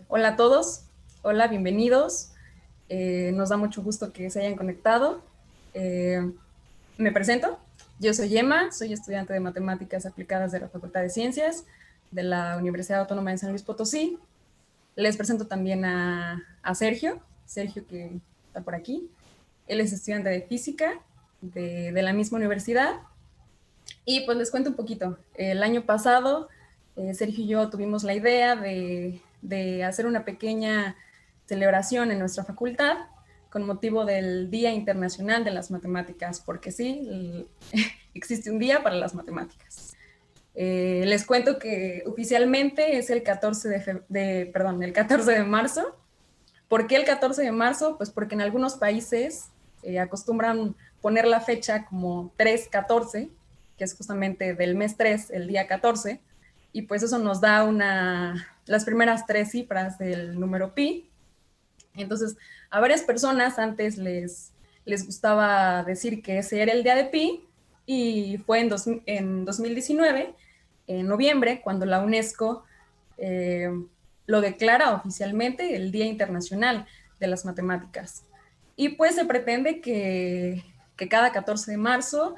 Hola a todos, hola, bienvenidos. Nos da mucho gusto que se hayan conectado. Eh, Me presento, yo soy Emma, soy estudiante de Matemáticas Aplicadas de la Facultad de Ciencias de la Universidad Autónoma de San Luis Potosí. Les presento también a Sergio, Sergio que está por aquí. Él es estudiante de Física de la misma universidad. Y pues les cuento un poquito. El año pasado, Sergio y yo tuvimos la idea de hacer una pequeña celebración en nuestra facultad con motivo del Día Internacional de las Matemáticas, porque sí, existe un día para las matemáticas. Les cuento que oficialmente es el 14 perdón, el 14 de marzo. ¿Por qué el 14 de marzo? Pues porque en algunos países acostumbran poner la fecha como 3-14, que es justamente del mes 3, el día 14, y pues eso nos da las primeras tres cifras del número pi. Entonces, a varias personas antes les gustaba decir que ese era el día de pi, y fue en 2019, en noviembre, cuando la UNESCO eh, lo declara oficialmente el Día Internacional de las Matemáticas. Y pues se pretende que cada 14 de marzo,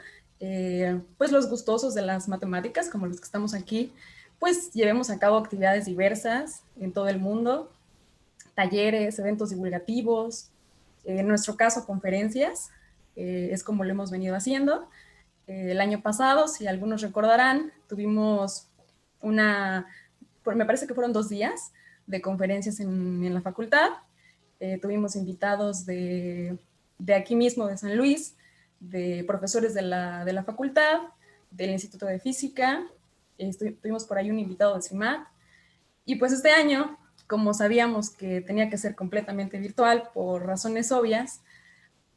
pues los gustosos de las matemáticas, como los que estamos aquí, pues llevemos a cabo actividades diversas en todo el mundo, talleres, eventos divulgativos, en nuestro caso conferencias, es como lo hemos venido haciendo. El año pasado, si algunos recordarán, tuvimos me parece que fueron 2 días de conferencias en la facultad. Tuvimos invitados de aquí mismo, de San Luis, de profesores de la facultad, del Instituto de Física, tuvimos por ahí un invitado de CIMAT, y pues este año, como sabíamos que tenía que ser completamente virtual por razones obvias,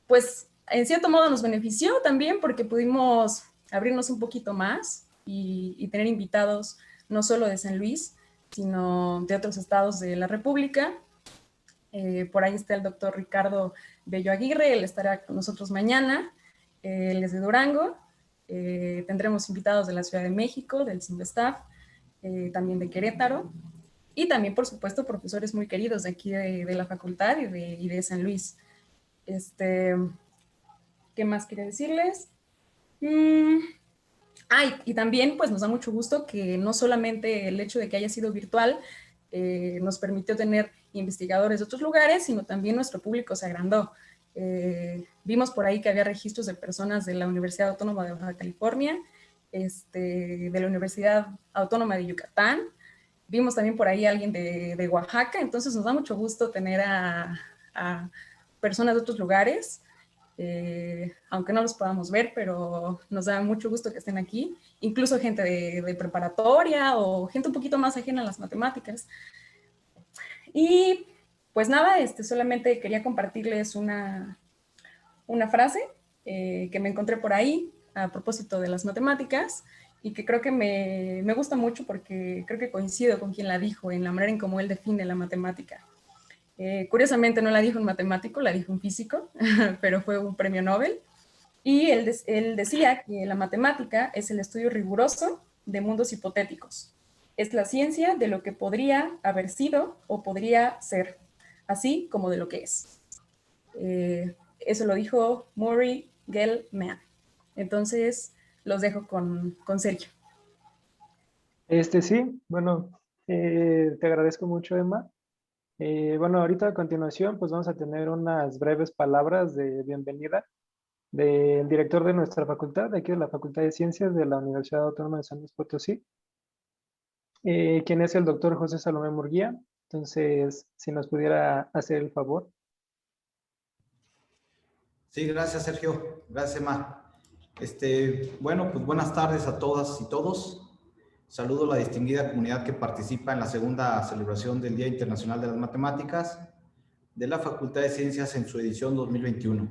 pues en cierto modo nos benefició también porque pudimos abrirnos un poquito más y tener invitados no solo de San Luis, sino de otros estados de la República. Por ahí está el doctor Ricardo Bello Aguirre, él estará con nosotros mañana, él es de Durango. Tendremos invitados de la Ciudad de México, del CIMBESTAF, también de Querétaro, y también, por supuesto, profesores muy queridos de aquí de la facultad y de San Luis. Este, ¿Qué más quería decirles? Mm, y también pues nos da mucho gusto que no solamente el hecho de que haya sido virtual nos permitió tener investigadores de otros lugares, sino también nuestro público se agrandó. Vimos por ahí que había registros de personas de la Universidad Autónoma de Baja California, de la Universidad Autónoma de Yucatán. Vimos también por ahí a alguien de Oaxaca, entonces nos da mucho gusto tener a personas de otros lugares, aunque no los podamos ver, pero nos da mucho gusto que estén aquí, incluso gente de preparatoria o gente un poquito más ajena a las matemáticas. Y pues nada, solamente quería compartirles una frase que me encontré por ahí a propósito de las matemáticas y que creo que me gusta mucho porque creo que coincido con quien la dijo en la manera en cómo él define la matemática. Curiosamente no la dijo un matemático, la dijo un físico, pero fue un premio Nobel. Y él decía que la matemática es el estudio riguroso de mundos hipotéticos. Es la ciencia de lo que podría haber sido o podría ser, así como de lo que es. Eso lo dijo Murray Gell-Mann. Entonces, los dejo con Sergio. Sí, bueno, te agradezco mucho, Emma. Bueno, ahorita a continuación, pues vamos a tener unas breves palabras de bienvenida del director de nuestra facultad, de aquí de la Facultad de Ciencias de la Universidad Autónoma de San Luis Potosí, quien es el doctor José Salomé Murguía. Entonces, si nos pudiera hacer el favor. Sí, gracias Sergio, gracias Emma. Bueno, pues buenas tardes a todas y todos. Saludo a la distinguida comunidad que participa en la segunda celebración del Día Internacional de las Matemáticas de la Facultad de Ciencias en su edición 2021,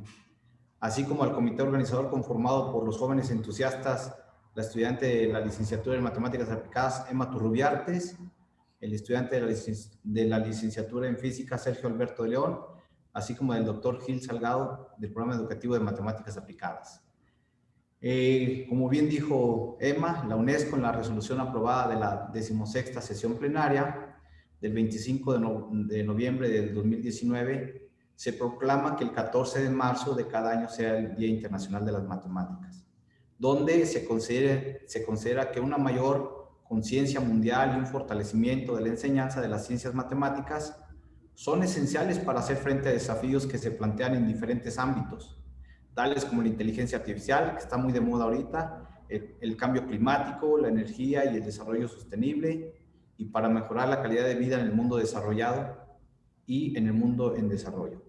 así como al comité organizador conformado por los jóvenes entusiastas, la estudiante de la licenciatura en Matemáticas Aplicadas, Emma Turrubiartes, el estudiante de la licenciatura en Física, Sergio Alberto de León, así como del doctor Gil Salgado, del Programa Educativo de Matemáticas Aplicadas. Como bien dijo Emma, la UNESCO en la resolución aprobada de la 16ª sesión plenaria, del 25 de noviembre del 2019, se proclama que el 14 de marzo de cada año sea el Día Internacional de las Matemáticas, donde se considera que una mayor conciencia mundial y un fortalecimiento de la enseñanza de las ciencias matemáticas son esenciales para hacer frente a desafíos que se plantean en diferentes ámbitos, tales como la inteligencia artificial, que está muy de moda ahorita, el cambio climático, la energía y el desarrollo sostenible, y para mejorar la calidad de vida en el mundo desarrollado y en el mundo en desarrollo.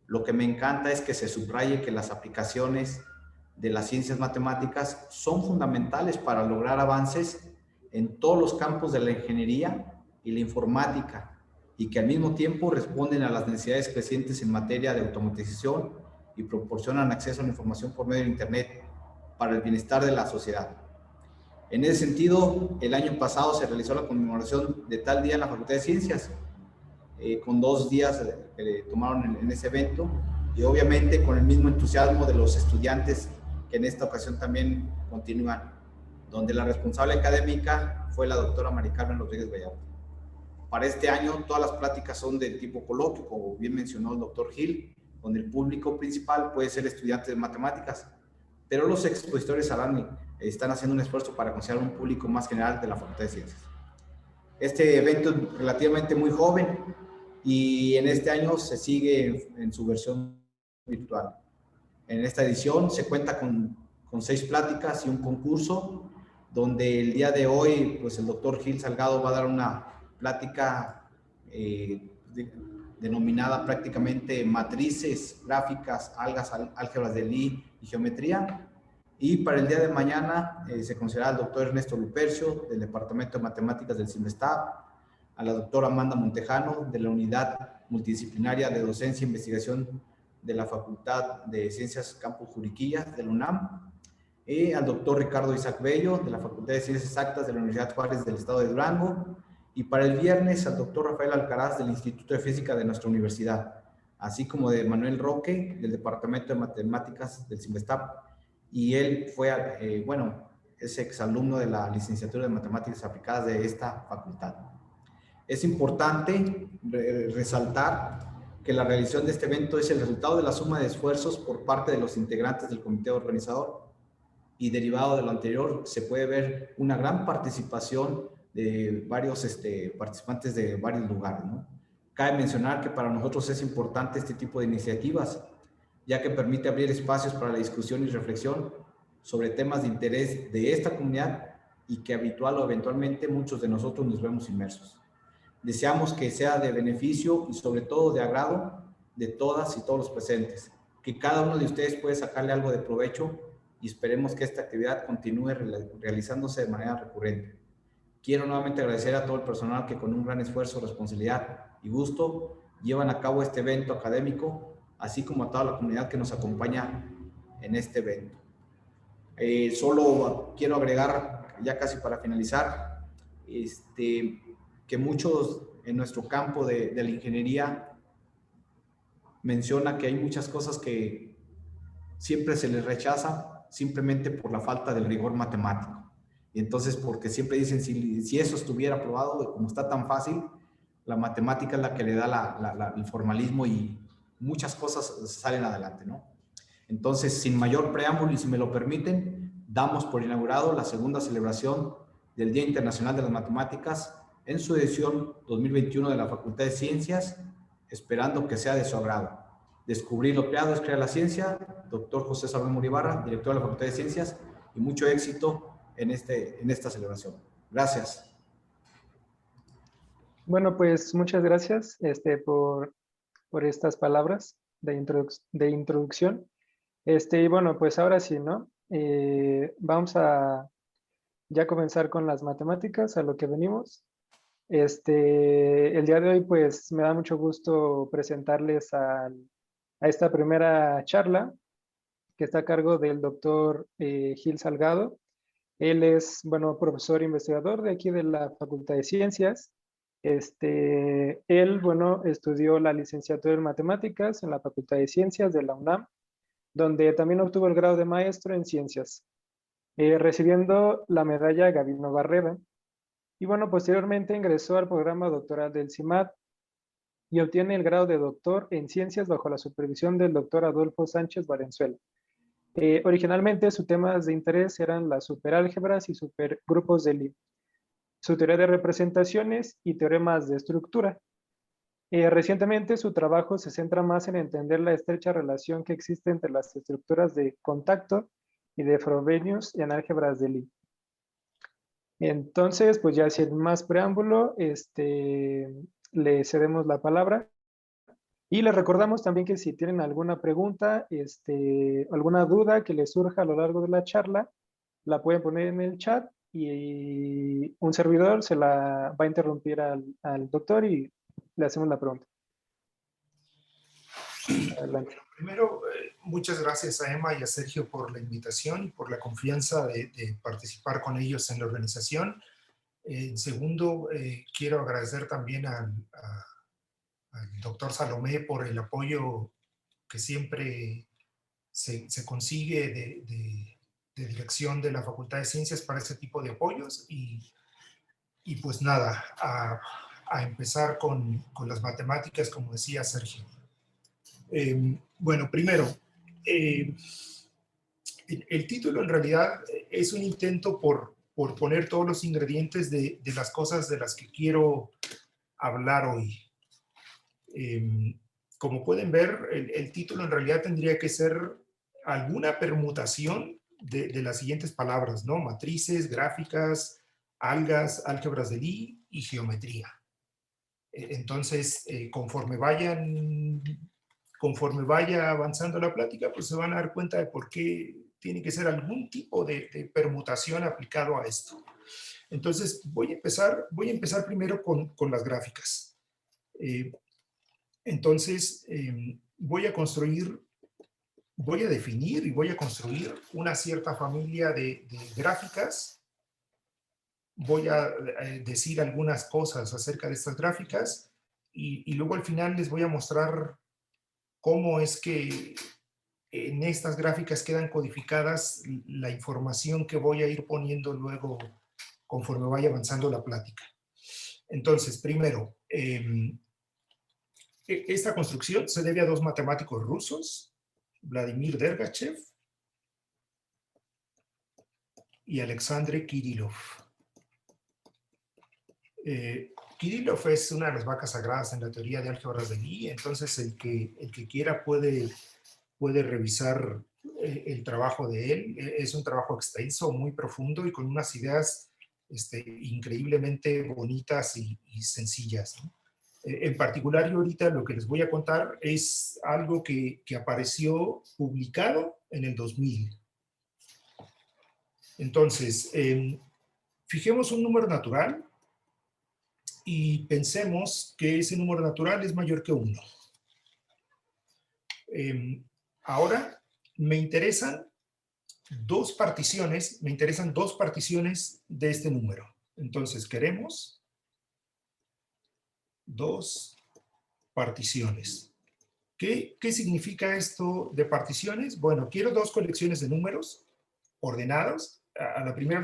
Lo que me encanta es que se subraye que las aplicaciones de las ciencias matemáticas son fundamentales para lograr avances en todos los campos de la ingeniería y la informática, y que al mismo tiempo responden a las necesidades crecientes en materia de automatización y proporcionan acceso a la información por medio de Internet para el bienestar de la sociedad. En ese sentido, el año pasado se realizó la conmemoración de tal día en la Facultad de Ciencias, con 2 días que tomaron en ese evento, y obviamente con el mismo entusiasmo de los estudiantes que en esta ocasión también continúan, donde la responsable académica fue la doctora Mari Carmen Rodríguez Vallarta. Para este año todas las pláticas son de tipo coloquio, como bien mencionó el doctor Gil, donde el público principal puede ser estudiantes de matemáticas, pero los expositores están haciendo un esfuerzo para considerar un público más general de la Facultad de Ciencias. Este evento es relativamente muy joven y en este año se sigue en su versión virtual. En esta edición se cuenta con 6 pláticas y un concurso, donde el día de hoy pues el doctor Gil Salgado va a dar una plática denominada prácticamente matrices, gráficas, algas, álgebras de Lie y geometría. Y para el día de mañana se considera al doctor Ernesto Lupercio, del Departamento de Matemáticas del CIMESTAB, a la doctora Amanda Montejano, de la Unidad Multidisciplinaria de Docencia e Investigación de la Facultad de Ciencias Campus Juriquilla, de la UNAM, y al doctor Ricardo Isaac Bello, de la Facultad de Ciencias Exactas de la Universidad Juárez del Estado de Durango, y para el viernes al doctor Rafael Alcaraz, del Instituto de Física de nuestra universidad, así como de Manuel Roque, del Departamento de Matemáticas del CIMESTAB, y él fue, es exalumno de la licenciatura de Matemáticas Aplicadas de esta facultad. Es importante resaltar que la realización de este evento es el resultado de la suma de esfuerzos por parte de los integrantes del comité organizador, y derivado de lo anterior se puede ver una gran participación de varios participantes de varios lugares, ¿no? Cabe mencionar que para nosotros es importante este tipo de iniciativas, ya que permite abrir espacios para la discusión y reflexión sobre temas de interés de esta comunidad y que habitual o eventualmente muchos de nosotros nos vemos inmersos. Deseamos que sea de beneficio y sobre todo de agrado de todas y todos los presentes, que cada uno de ustedes puede sacarle algo de provecho, y esperemos que esta actividad continúe realizándose de manera recurrente. Quiero nuevamente agradecer a todo el personal que con un gran esfuerzo, responsabilidad y gusto llevan a cabo este evento académico, así como a toda la comunidad que nos acompaña en este evento. Solo quiero agregar, ya casi para finalizar, que muchos en nuestro campo de la ingeniería menciona que hay muchas cosas que siempre se les rechaza simplemente por la falta del rigor matemático. Y entonces, porque siempre dicen, si eso estuviera aprobado, como está tan fácil, la matemática es la que le da el formalismo y muchas cosas salen adelante, ¿no? Entonces, sin mayor preámbulo y si me lo permiten, damos por inaugurado la segunda celebración del Día Internacional de las Matemáticas en su edición 2021 de la Facultad de Ciencias, esperando que sea de su agrado. Descubrir lo creado es crear la ciencia. Doctor José Salomón Muribarra, director de la Facultad de Ciencias, y mucho éxito en esta celebración. Gracias. Bueno, pues muchas gracias por estas palabras de introducción. Y bueno, pues ahora sí, ¿no? Vamos a ya comenzar con las matemáticas, a lo que venimos. El día de hoy, pues me da mucho gusto presentarles a esta primera charla, que está a cargo del doctor Gil Salgado. Él es, bueno, profesor investigador de aquí de la Facultad de Ciencias. Él, bueno, estudió la licenciatura en matemáticas en la Facultad de Ciencias de la UNAM, donde también obtuvo el grado de maestro en ciencias, recibiendo la medalla Gabino Barreda. Y bueno, posteriormente ingresó al programa doctoral del CIMAD y obtiene el grado de doctor en ciencias bajo la supervisión del doctor Adolfo Sánchez Valenzuela. Originalmente sus temas de interés eran las superálgebras y supergrupos de Lie, su teoría de representaciones y teoremas de estructura. Recientemente su trabajo se centra más en entender la estrecha relación que existe entre las estructuras de contacto y de Frobenius en álgebras de Lie. Entonces, pues ya sin más preámbulo, le cedemos la palabra. Y les recordamos también que si tienen alguna pregunta, alguna duda que les surja a lo largo de la charla, la pueden poner en el chat y un servidor se la va a interrumpir al doctor y le hacemos la pregunta. Adelante. Bueno, primero, muchas gracias a Emma y a Sergio por la invitación y por la confianza de participar con ellos en la organización. En segundo, quiero agradecer también al doctor Salomé por el apoyo que siempre se consigue de dirección de la Facultad de Ciencias para este tipo de apoyos. Y pues nada, a empezar con las matemáticas, como decía Sergio. Bueno, primero, el título en realidad es un intento por poner todos los ingredientes de las cosas de las que quiero hablar hoy. Como pueden ver, el título en realidad tendría que ser alguna permutación de las siguientes palabras, ¿no? Matrices, gráficas, algas, álgebras de Lie y geometría. Entonces, conforme vaya avanzando la plática, pues se van a dar cuenta de por qué tiene que ser algún tipo de permutación aplicado a esto. Entonces, voy a empezar primero con las gráficas. Entonces, voy a definir y voy a construir una cierta familia de gráficas. Voy a decir algunas cosas acerca de estas gráficas y luego al final les voy a mostrar cómo es que en estas gráficas quedan codificadas la información que voy a ir poniendo luego conforme vaya avanzando la plática. Entonces, primero, esta construcción se debe a dos matemáticos rusos, Vladimir Dergachev y Alexandre Kirillov. Kirillov es una de las vacas sagradas en la teoría de álgebras de Lie, entonces el que quiera puede revisar el trabajo de él. Es un trabajo extenso, muy profundo y con unas ideas increíblemente bonitas y sencillas, ¿no? En particular, yo ahorita lo que les voy a contar es algo que apareció publicado en el 2000. Entonces, fijemos un número natural y pensemos que ese número natural es mayor que 1. Ahora, me interesan dos particiones de este número. Entonces, queremos dos particiones. ¿Qué significa esto de particiones? Bueno, quiero dos colecciones de números ordenados. A la primera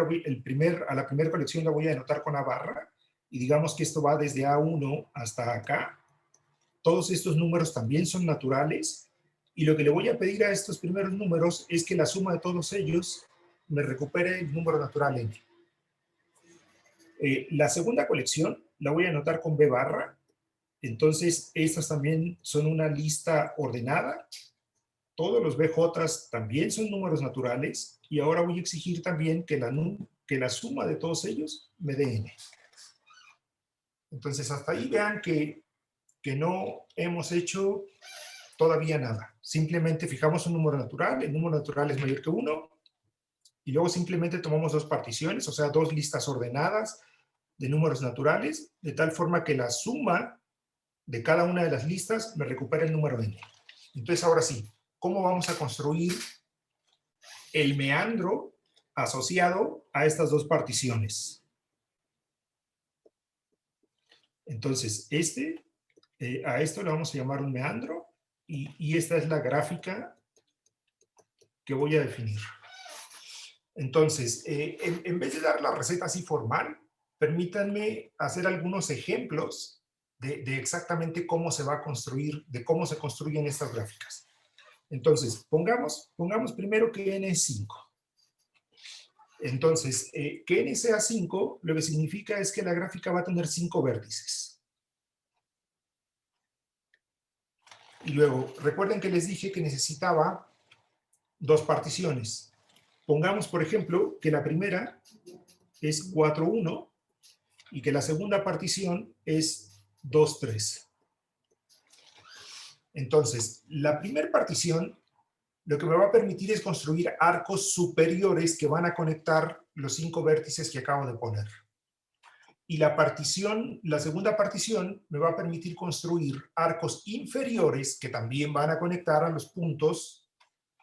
colección la voy a anotar con A barra y digamos que esto va desde A1 hasta acá. Todos estos números también son naturales y lo que le voy a pedir a estos primeros números es que la suma de todos ellos me recupere el número natural n. La segunda colección la voy a anotar con B barra. Entonces, estas también son una lista ordenada. Todos los BJ también son números naturales. Y ahora voy a exigir también que la suma de todos ellos me dé n. Entonces, hasta ahí vean que no hemos hecho todavía nada. Simplemente fijamos un número natural. El número natural es mayor que 1. Y luego simplemente tomamos dos particiones, o sea, dos listas ordenadas de números naturales, de tal forma que la suma de cada una de las listas me recupera el número n. Entonces, ahora sí, ¿cómo vamos a construir el meandro asociado a estas dos particiones? Entonces, a esto le vamos a llamar un meandro y esta es la gráfica que voy a definir. Entonces, en vez de dar la receta así formal, permítanme hacer algunos ejemplos de exactamente cómo se va a construir, de cómo se construyen estas gráficas. Entonces, pongamos primero que n es 5. Entonces, que n sea 5, lo que significa es que la gráfica va a tener 5 vértices. Y luego, recuerden que les dije que necesitaba 2 particiones. Pongamos, por ejemplo, que la primera es 4, 1 y que la segunda partición es 2, 3. Entonces, la primera partición lo que me va a permitir es construir arcos superiores que van a conectar los 5 vértices que acabo de poner. Y la segunda partición me va a permitir construir arcos inferiores que también van a conectar a los puntos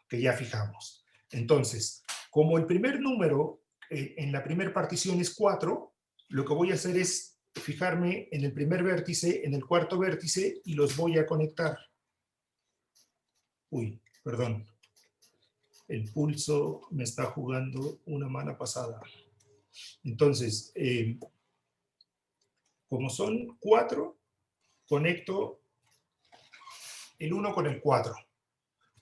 que ya fijamos. Entonces, como el primer número en la primera partición es 4, lo que voy a hacer es fijarme en el primer vértice, en el cuarto vértice, y los voy a conectar. Uy, perdón. El pulso me está jugando una mala pasada. Entonces, como son 4, conecto el 1 con el 4.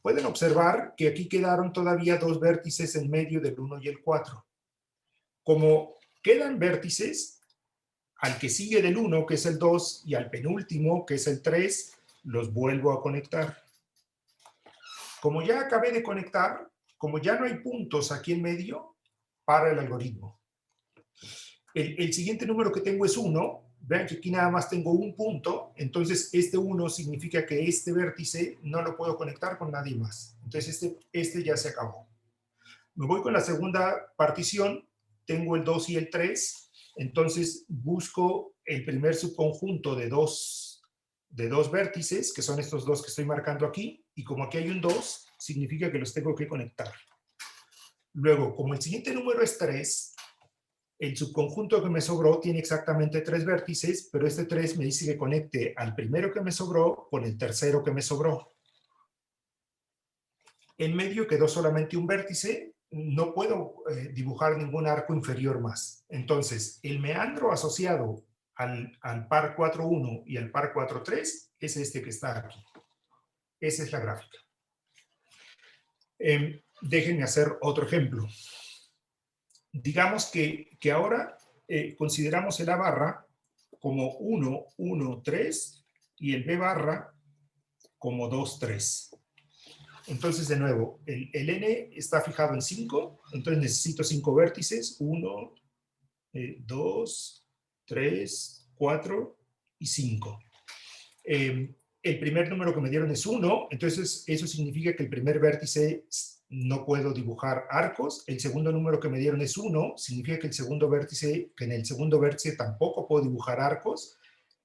Pueden observar que aquí quedaron todavía 2 vértices en medio del 1 y el 4. Como quedan vértices, al que sigue del 1, que es el 2, y al penúltimo, que es el 3, los vuelvo a conectar. Como ya acabé de conectar, como ya no hay puntos aquí en medio, para el algoritmo. El siguiente número que tengo es 1. Vean que aquí nada más tengo un punto, entonces este 1 significa que este vértice no lo puedo conectar con nadie más. Entonces este ya se acabó. Me voy con la segunda partición, tengo el 2 y el 3, entonces busco el primer subconjunto de dos vértices, que son estos 2 que estoy marcando aquí, y como aquí hay un 2, significa que los tengo que conectar. Luego, como el siguiente número es 3, el subconjunto que me sobró tiene exactamente 3 vértices, pero este 3 me dice que conecte al primero que me sobró con el tercero que me sobró. En medio quedó solamente un vértice, no puedo dibujar ningún arco inferior más. Entonces, el meandro asociado al par 4,1 y al par 4,3 es este que está aquí. Esa es la gráfica. Déjenme hacer otro ejemplo. Digamos que ahora consideramos el A barra como 1, 1, 3 y el B barra como 2, 3. Entonces, de nuevo, el N está fijado en 5, entonces necesito 5 vértices, 1, 2, 3, 4 y 5. El primer número que me dieron es 1, entonces eso significa que el primer vértice no puedo dibujar arcos. El segundo número que me dieron es 1, significa que en el segundo vértice tampoco puedo dibujar arcos.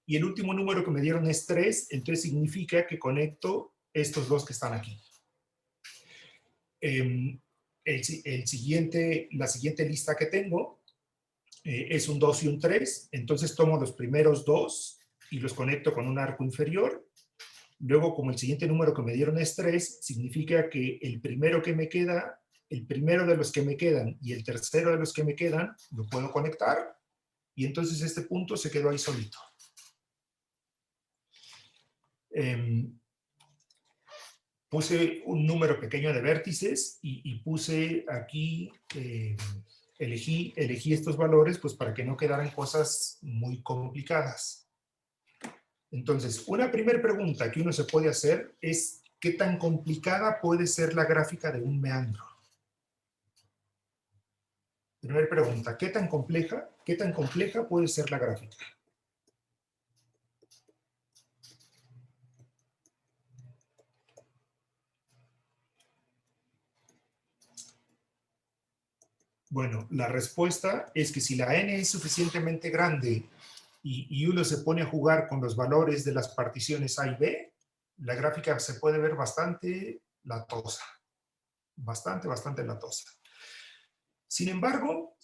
Y el último número que me dieron es 3, entonces significa que conecto estos 2 que están aquí. La siguiente lista que tengo es un 2 y un 3, entonces tomo los primeros 2 y los conecto con un arco inferior. Luego, como el siguiente número que me dieron es 3, significa que el primero de los que me quedan y el tercero de los que me quedan, lo puedo conectar, y entonces este punto se quedó ahí solito. Puse un número pequeño de vértices y puse aquí, elegí estos valores pues para que no quedaran cosas muy complicadas. Entonces, una primera pregunta que uno se puede hacer es ¿qué tan complicada puede ser la gráfica de un meandro? Primera pregunta, ¿qué tan compleja puede ser la gráfica? Bueno, la respuesta es que si la n es suficientemente grande y uno se pone a jugar con los valores de las particiones A y B, la gráfica se puede ver bastante latosa. Bastante latosa. Sin embargo,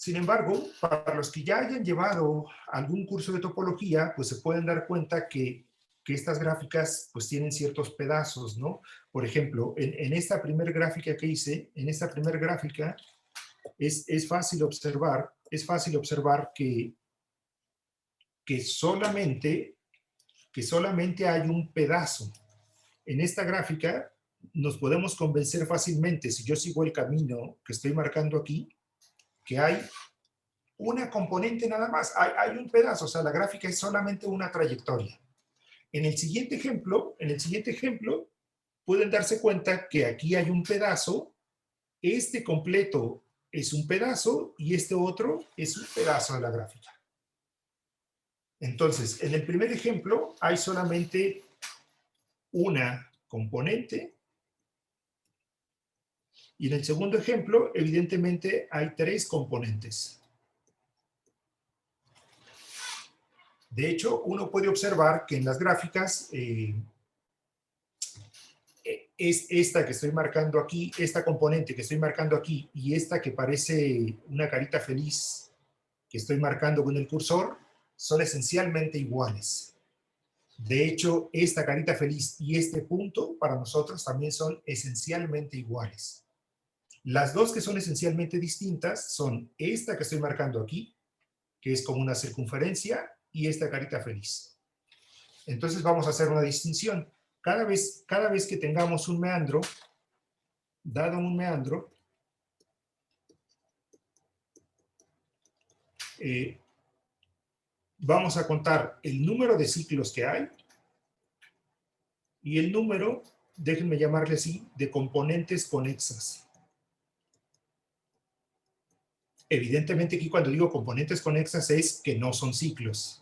para los que ya hayan llevado algún curso de topología, pues se pueden dar cuenta que estas gráficas pues tienen ciertos pedazos, ¿no? Por ejemplo, en esta primera gráfica que hice, es fácil observar que que solamente hay un pedazo. En esta gráfica nos podemos convencer fácilmente, si yo sigo el camino que estoy marcando aquí, que hay una componente nada más, hay un pedazo, o sea, la gráfica es solamente una trayectoria. En el siguiente ejemplo, pueden darse cuenta que aquí hay un pedazo, este completo es un pedazo y este otro es un pedazo de la gráfica. Entonces, en el primer ejemplo hay solamente una componente y en el segundo ejemplo, evidentemente, hay 3 componentes. De hecho, uno puede observar que en las gráficas es esta que estoy marcando aquí, esta componente que estoy marcando aquí y esta que parece una carita feliz que estoy marcando con el cursor, son esencialmente iguales. De hecho, esta carita feliz y este punto para nosotros también son esencialmente iguales. Las dos que son esencialmente distintas son esta que estoy marcando aquí, que es como una circunferencia, y esta carita feliz. Entonces vamos a hacer una distinción. Cada vez que tengamos un meandro, dado un meandro, vamos a contar el número de ciclos que hay y el número, déjenme llamarle así, de componentes conexas. Evidentemente aquí cuando digo componentes conexas es que no son ciclos.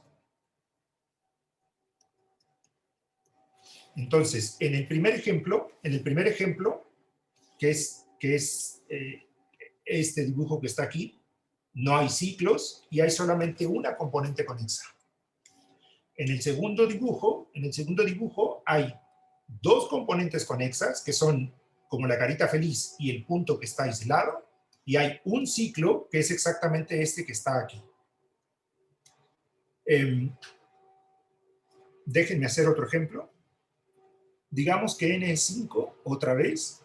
Entonces, en el primer ejemplo, que es este dibujo que está aquí, no hay ciclos y hay solamente una componente conexa. En el segundo dibujo hay 2 componentes conexas, que son como la carita feliz y el punto que está aislado, y hay un ciclo, que es exactamente este que está aquí. Déjenme hacer otro ejemplo. Digamos que n es 5, otra vez,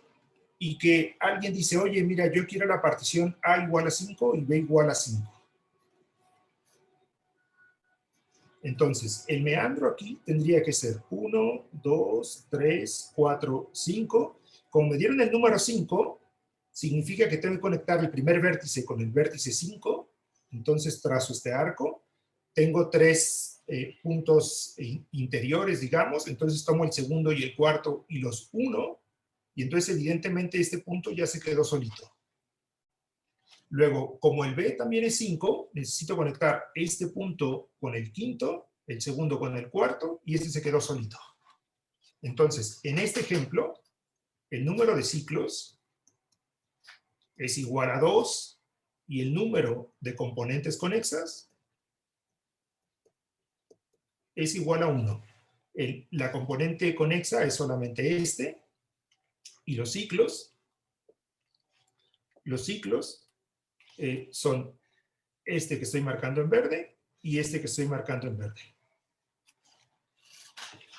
y que alguien dice, oye, mira, yo quiero la partición A igual a 5 y B igual a 5. Entonces, el meandro aquí tendría que ser 1, 2, 3, 4, 5. Como me dieron el número 5, significa que tengo que conectar el primer vértice con el vértice 5. Entonces, trazo este arco. Tengo 3 puntos interiores, digamos. Entonces, tomo el segundo y el cuarto y los 1. Y entonces, evidentemente, este punto ya se quedó solito. Luego, como el B también es 5, necesito conectar este punto con el quinto, el segundo con el cuarto, y este se quedó solito. Entonces, en este ejemplo, el número de ciclos es igual a 2, y el número de componentes conexas es igual a 1. La componente conexa es solamente este, y los ciclos son este que estoy marcando en verde y este que estoy marcando en verde.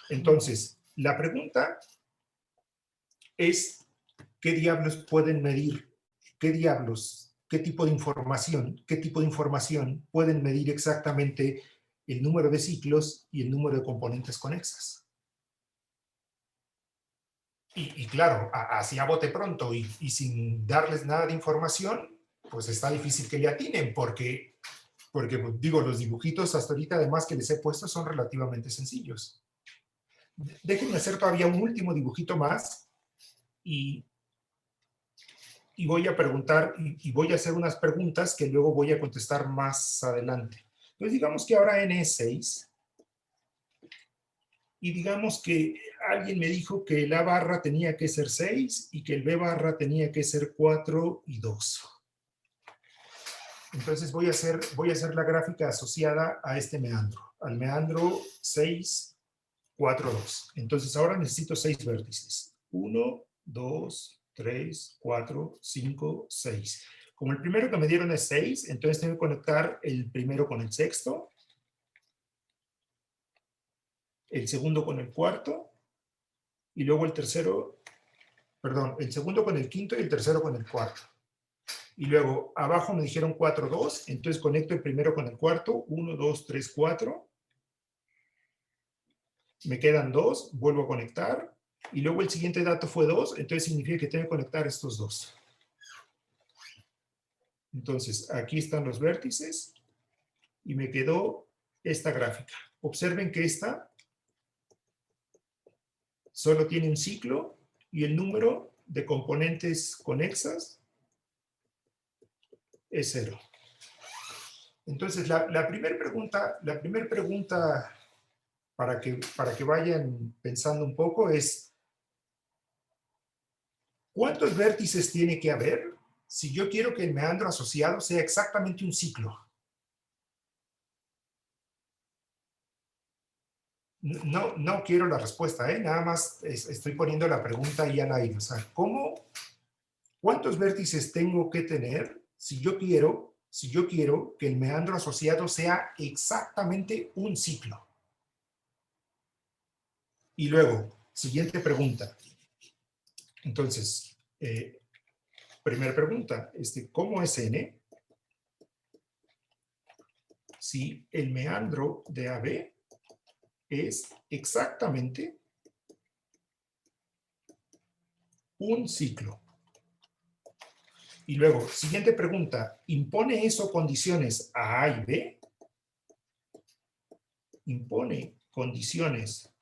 Entonces, la pregunta es, ¿qué diablos pueden medir? ¿Qué tipo de información pueden medir exactamente el número de ciclos y el número de componentes conexas? Y claro, así a bote pronto y sin darles nada de información, pues está difícil que le atinen, porque digo, los dibujitos hasta ahorita además que les he puesto son relativamente sencillos. Déjenme hacer todavía un último dibujito más y voy a preguntar, y voy a hacer unas preguntas que luego voy a contestar más adelante. Entonces digamos que ahora n es 6. Y digamos que alguien me dijo que el A barra tenía que ser 6 y que el B barra tenía que ser 4 y 2. Entonces voy a hacer la gráfica asociada a este meandro, al meandro 6, 4, 2. Entonces ahora necesito 6 vértices. 1, 2, 3, 4, 5, 6. Como el primero que me dieron es 6, entonces tengo que conectar el primero con el sexto, el segundo con el cuarto, y luego el tercero, perdón, el segundo con el quinto y el tercero con el cuarto. Y luego abajo me dijeron 4, 2, entonces conecto el primero con el cuarto, 1, 2, 3, 4, me quedan 2, vuelvo a conectar, y luego el siguiente dato fue 2, entonces significa que tengo que conectar estos 2. Entonces, aquí están los vértices, y me quedó esta gráfica. Observen que esta solo tiene un ciclo, y el número de componentes conexas es 0. Entonces, la primera pregunta para que vayan pensando un poco es, ¿cuántos vértices tiene que haber si yo quiero que el meandro asociado sea exactamente un ciclo? No quiero la respuesta, nada más estoy poniendo la pregunta ahí al aire. O sea, ¿cuántos vértices tengo que tener si yo quiero que el meandro asociado sea exactamente un ciclo? Y luego, siguiente pregunta. Entonces, primera pregunta, ¿cómo es n? Si el meandro de AB es exactamente un ciclo. Y luego, siguiente pregunta, ¿impone eso condiciones a A y B? ¿Impone condiciones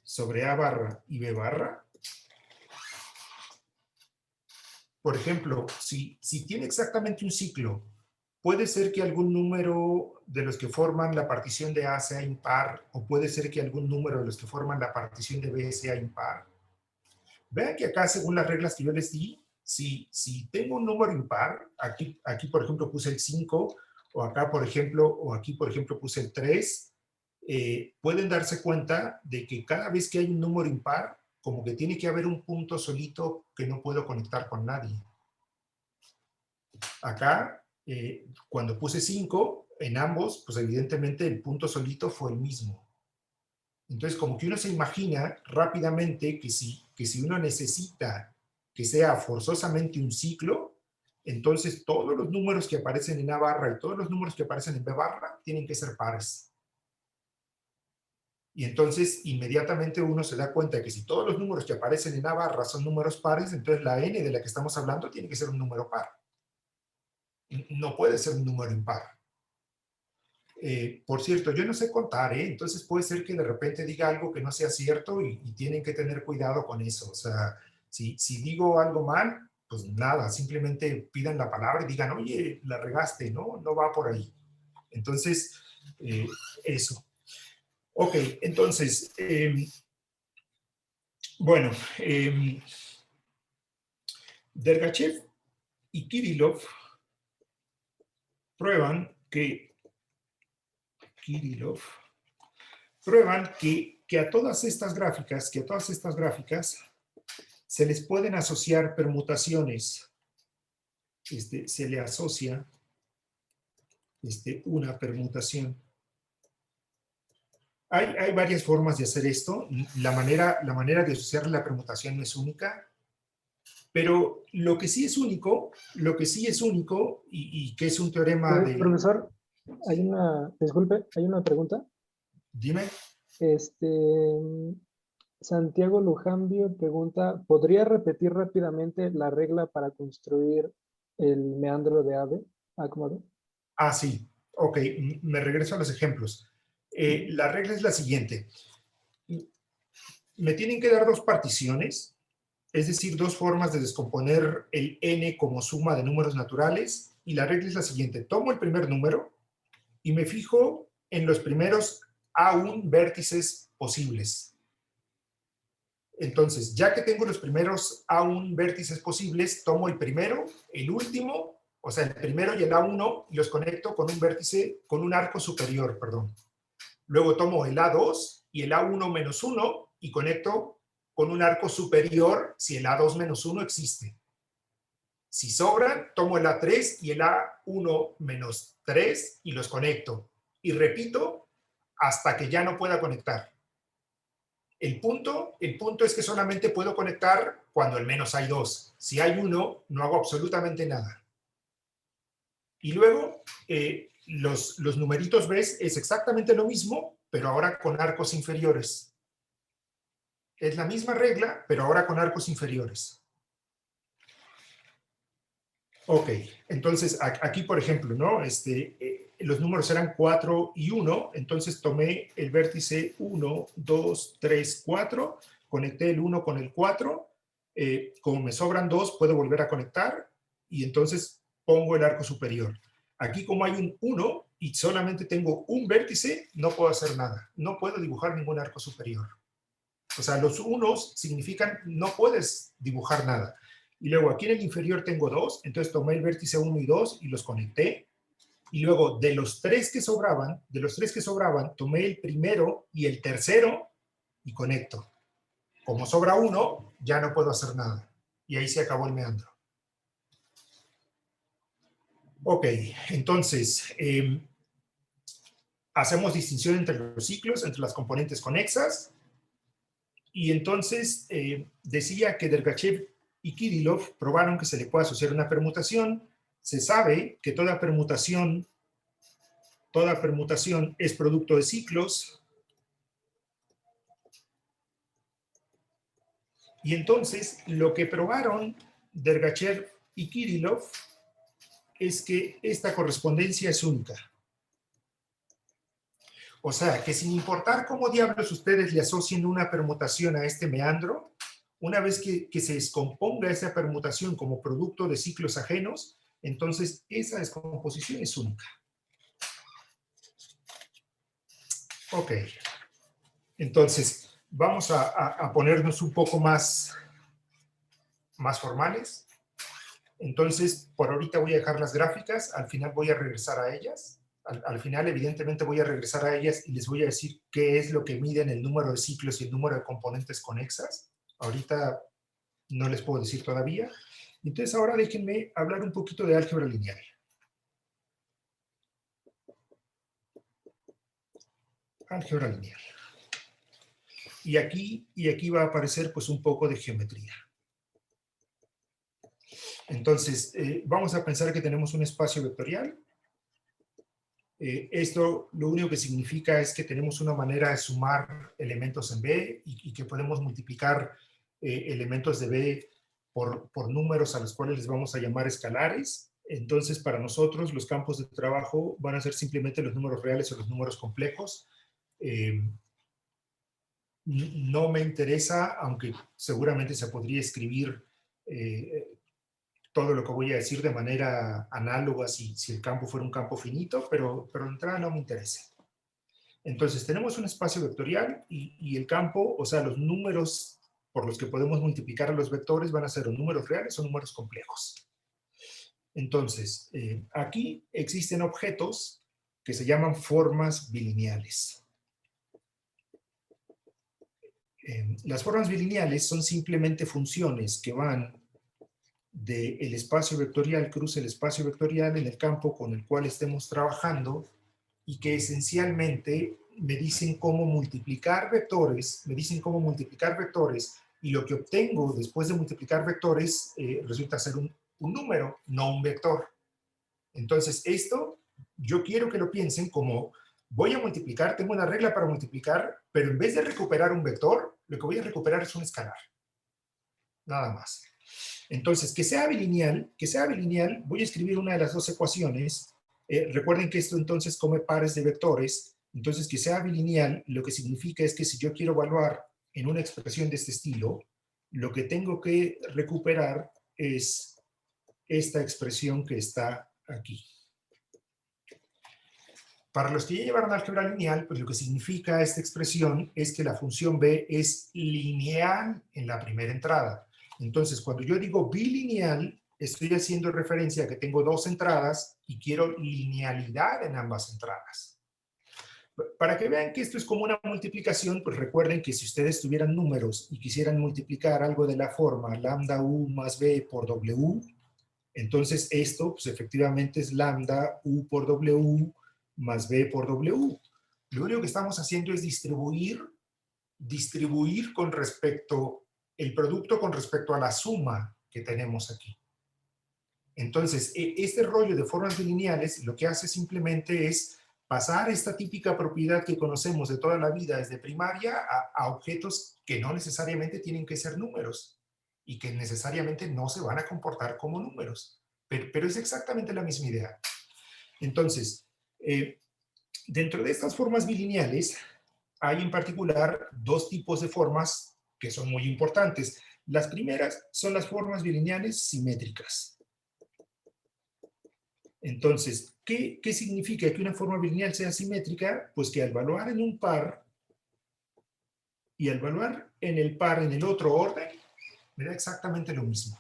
sobre A barra y B barra? Por ejemplo, si tiene exactamente un ciclo, puede ser que algún número de los que forman la partición de A sea impar, o puede ser que algún número de los que forman la partición de B sea impar. Vean que acá, según las reglas que yo les di, si tengo un número impar, aquí por ejemplo puse el 5, o acá por ejemplo, puse el 3, pueden darse cuenta de que cada vez que hay un número impar, como que tiene que haber un punto solito que no puedo conectar con nadie. Acá, cuando puse 5, en ambos, pues evidentemente el punto solito fue el mismo. Entonces, como que uno se imagina rápidamente que si uno necesita que sea forzosamente un ciclo, entonces todos los números que aparecen en A barra y todos los números que aparecen en B barra tienen que ser pares. Y entonces, inmediatamente uno se da cuenta de que si todos los números que aparecen en A barra son números pares, entonces la n de la que estamos hablando tiene que ser un número par. No puede ser un número impar. Por cierto, yo no sé contar, entonces puede ser que de repente diga algo que no sea cierto y tienen que tener cuidado con eso. O sea, si digo algo mal, pues nada, simplemente pidan la palabra y digan, oye, la regaste, ¿no? No va por ahí. Entonces, eso. Ok, entonces, bueno, Dergachev y Kirillov prueban que a todas estas gráficas, se les pueden asociar permutaciones. Se le asocia una permutación. Hay varias formas de hacer esto. La manera de asociar la permutación no es única, pero lo que sí es único y que es un teorema de... Profesor, disculpe, hay una pregunta. Dime. Santiago Lujambio pregunta, ¿podría repetir rápidamente la regla para construir el meandro de AB? ¿Cómo? Sí. Ok, me regreso a los ejemplos. La regla es la siguiente. Me tienen que dar dos particiones, es decir, dos formas de descomponer el n como suma de números naturales, y la regla es la siguiente. Tomo el primer número y me fijo en los primeros A1 vértices posibles. Entonces, ya que tengo los primeros A1 vértices posibles, tomo el primero, el último, o sea, el primero y el A1, y los conecto con un vértice, con un arco superior, perdón. Luego tomo el A2 y el A1 menos 1 y conecto con un arco superior si el A2 menos 1 existe. Si sobran, tomo el A3 y el A1 menos 3 y los conecto. Y repito hasta que ya no pueda conectar. El punto es que solamente puedo conectar cuando al menos hay 2. Si hay 1, no hago absolutamente nada. Y luego, los numeritos ¿ves? Es exactamente lo mismo, pero ahora con arcos inferiores. Es la misma regla, pero ahora con arcos inferiores. Ok, entonces aquí, por ejemplo, ¿no? Los números eran 4 y 1, entonces tomé el vértice 1, 2, 3, 4, conecté el 1 con el 4, como me sobran 2, puedo volver a conectar y entonces pongo el arco superior. Aquí como hay un 1 y solamente tengo un vértice, no puedo hacer nada. No puedo dibujar ningún arco superior. O sea, los unos significan no puedes dibujar nada. Y luego aquí en el inferior tengo 2, entonces tomé el vértice 1 y 2 y los conecté. Y luego de los tres que sobraban, tomé el primero y el tercero y conecto. Como sobra 1, ya no puedo hacer nada. Y ahí se acabó el meandro. Ok, entonces, hacemos distinción entre los ciclos, entre las componentes conexas. Y entonces decía que Dergachev y Kirillov probaron que se le puede asociar una permutación. Se sabe que toda permutación es producto de ciclos. Y entonces lo que probaron Dergachev y Kirillov es que esta correspondencia es única. O sea, que sin importar cómo diablos ustedes le asocien una permutación a este meandro, una vez que se descomponga esa permutación como producto de ciclos ajenos, entonces esa descomposición es única. Ok. Entonces, vamos a ponernos un poco más formales. Entonces, por ahorita voy a dejar las gráficas, al final voy a regresar a ellas. Al final, evidentemente, voy a regresar a ellas y les voy a decir qué es lo que miden el número de ciclos y el número de componentes conexas. Ahorita no les puedo decir todavía. Entonces, ahora déjenme hablar un poquito de álgebra lineal. Álgebra lineal. Y aquí va a aparecer pues un poco de geometría. Entonces, vamos a pensar que tenemos un espacio vectorial. Esto lo único que significa es que tenemos una manera de sumar elementos en B y que podemos multiplicar elementos de B por números a los cuales les vamos a llamar escalares. Entonces, para nosotros, los campos de trabajo van a ser simplemente los números reales o los números complejos. No me interesa, aunque seguramente se podría escribir todo lo que voy a decir de manera análoga si el campo fuera un campo finito, pero de entrada no me interesa. Entonces, tenemos un espacio vectorial y el campo, o sea, los números por los que podemos multiplicar a los vectores van a ser o números reales o números complejos. Entonces, aquí existen objetos que se llaman formas bilineales. Las formas bilineales son simplemente funciones que van del espacio vectorial, cruza el espacio vectorial en el campo con el cual estemos trabajando y que esencialmente me dicen cómo multiplicar vectores, y lo que obtengo después de multiplicar vectores resulta ser un número, no un vector. Entonces esto yo quiero que lo piensen como voy a multiplicar, tengo una regla para multiplicar, pero en vez de recuperar un vector, lo que voy a recuperar es un escalar. Nada más. Entonces, que sea bilineal, voy a escribir una de las dos ecuaciones. Recuerden que esto entonces come pares de vectores. Entonces, que sea bilineal, lo que significa es que si yo quiero evaluar en una expresión de este estilo, lo que tengo que recuperar es esta expresión que está aquí. Para los que ya llevaron álgebra lineal, pues lo que significa esta expresión es que la función b es lineal en la primera entrada. Entonces, cuando yo digo bilineal, estoy haciendo referencia a que tengo dos entradas y quiero linealidad en ambas entradas. Para que vean que esto es como una multiplicación, pues recuerden que si ustedes tuvieran números y quisieran multiplicar algo de la forma lambda u más b por w, entonces esto pues efectivamente es lambda u por w más b por w. Lo único que estamos haciendo es distribuir con respecto, el producto con respecto a la suma que tenemos aquí. Entonces, este rollo de formas bilineales lo que hace simplemente es pasar esta típica propiedad que conocemos de toda la vida desde primaria a objetos que no necesariamente tienen que ser números y que necesariamente no se van a comportar como números. Pero es exactamente la misma idea. Entonces, dentro de estas formas bilineales hay en particular dos tipos de formas que son muy importantes. Las primeras son las formas bilineales simétricas. Entonces, ¿qué significa que una forma bilineal sea simétrica? Pues que al evaluar en un par y al evaluar en el par en el otro orden, me da exactamente lo mismo.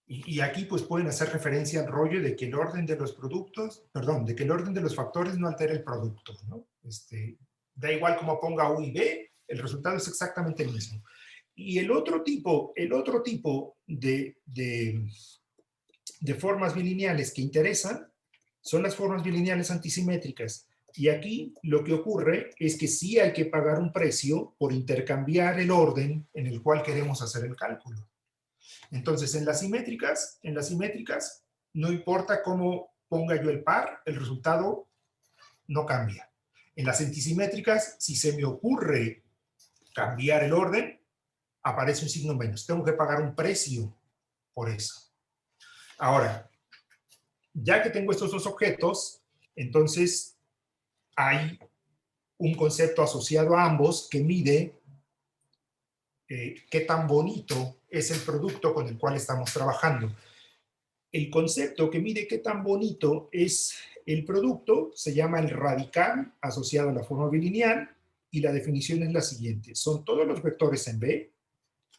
Y aquí pues pueden hacer referencia al rollo de que el orden de los productos, perdón, de que el orden de los factores no altera el producto, ¿no? Da igual como ponga U y B, el resultado es exactamente el mismo. Y el otro tipo de formas bilineales que interesan son las formas bilineales antisimétricas. Y aquí lo que ocurre es que sí hay que pagar un precio por intercambiar el orden en el cual queremos hacer el cálculo. Entonces, en las simétricas, no importa cómo ponga yo el par, el resultado no cambia. En las antisimétricas, si se me ocurre cambiar el orden, aparece un signo menos. Tengo que pagar un precio por eso. Ahora, ya que tengo estos dos objetos, entonces hay un concepto asociado a ambos que mide qué tan bonito es el producto con el cual estamos trabajando. El concepto que mide qué tan bonito es el producto se llama el radical asociado a la forma bilineal y la definición es la siguiente. Son todos los vectores en B,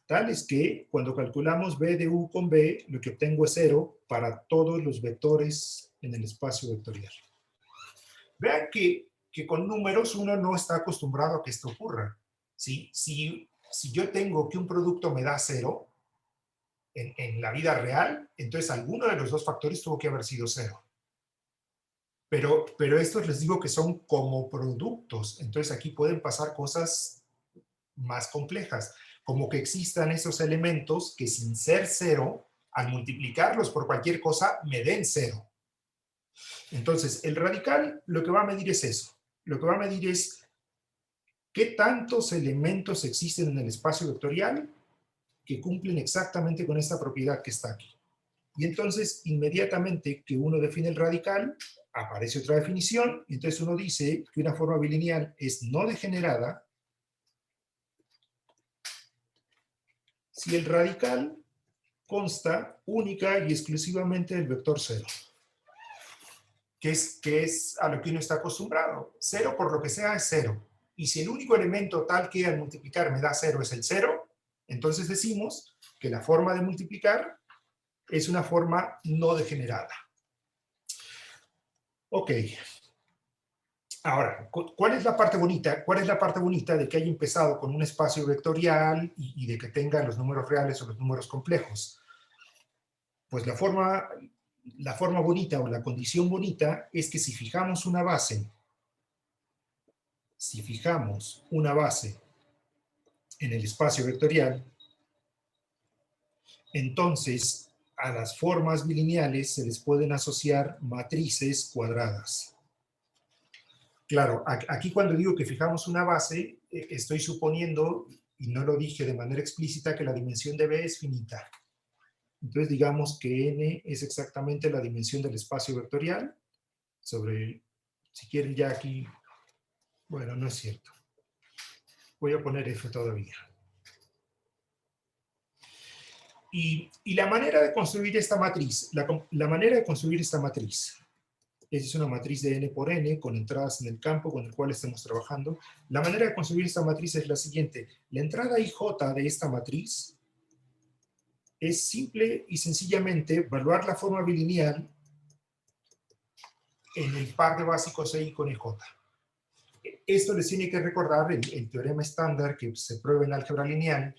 tales que cuando calculamos B de U con B, lo que obtengo es 0 para todos los vectores en el espacio vectorial. Vean que con números uno no está acostumbrado a que esto ocurra. Si yo tengo que un producto me da 0, en la vida real, entonces alguno de los dos factores tuvo que haber sido 0. Pero estos les digo que son como productos, entonces aquí pueden pasar cosas más complejas, como que existan esos elementos que sin ser 0, al multiplicarlos por cualquier cosa, me den 0. Entonces, el radical lo que va a medir es eso. Lo que va a medir es qué tantos elementos existen en el espacio vectorial que cumplen exactamente con esta propiedad que está aquí. Y entonces, inmediatamente que uno define el radical, aparece otra definición, y entonces uno dice que una forma bilineal es no degenerada si el radical consta única y exclusivamente del vector 0. Que es a lo que uno está acostumbrado. 0 por lo que sea es 0. Y si el único elemento tal que al multiplicar me da 0 es el 0, entonces decimos que la forma de multiplicar es una forma no degenerada. Ok. Ahora, ¿cuál es la parte bonita? ¿Cuál es la parte bonita de que haya empezado con un espacio vectorial y de que tenga los números reales o los números complejos? Pues la forma bonita o la condición bonita es que si fijamos una base en el espacio vectorial, entonces a las formas bilineales se les pueden asociar matrices cuadradas. Claro, aquí cuando digo que fijamos una base, estoy suponiendo, y no lo dije de manera explícita, que la dimensión de B es finita. Entonces digamos que n es exactamente la dimensión del espacio vectorial sobre, si quieren ya aquí, bueno, no es cierto. Voy a poner f todavía. Y la manera de construir esta matriz, la manera de construir esta matriz, es una matriz de n por n con entradas en el campo con el cual estamos trabajando. La manera de construir esta matriz es la siguiente. La entrada ij de esta matriz es simple y sencillamente evaluar la forma bilineal en el par de básicos EI con EJ. Esto les tiene que recordar el teorema estándar que se prueba en álgebra lineal,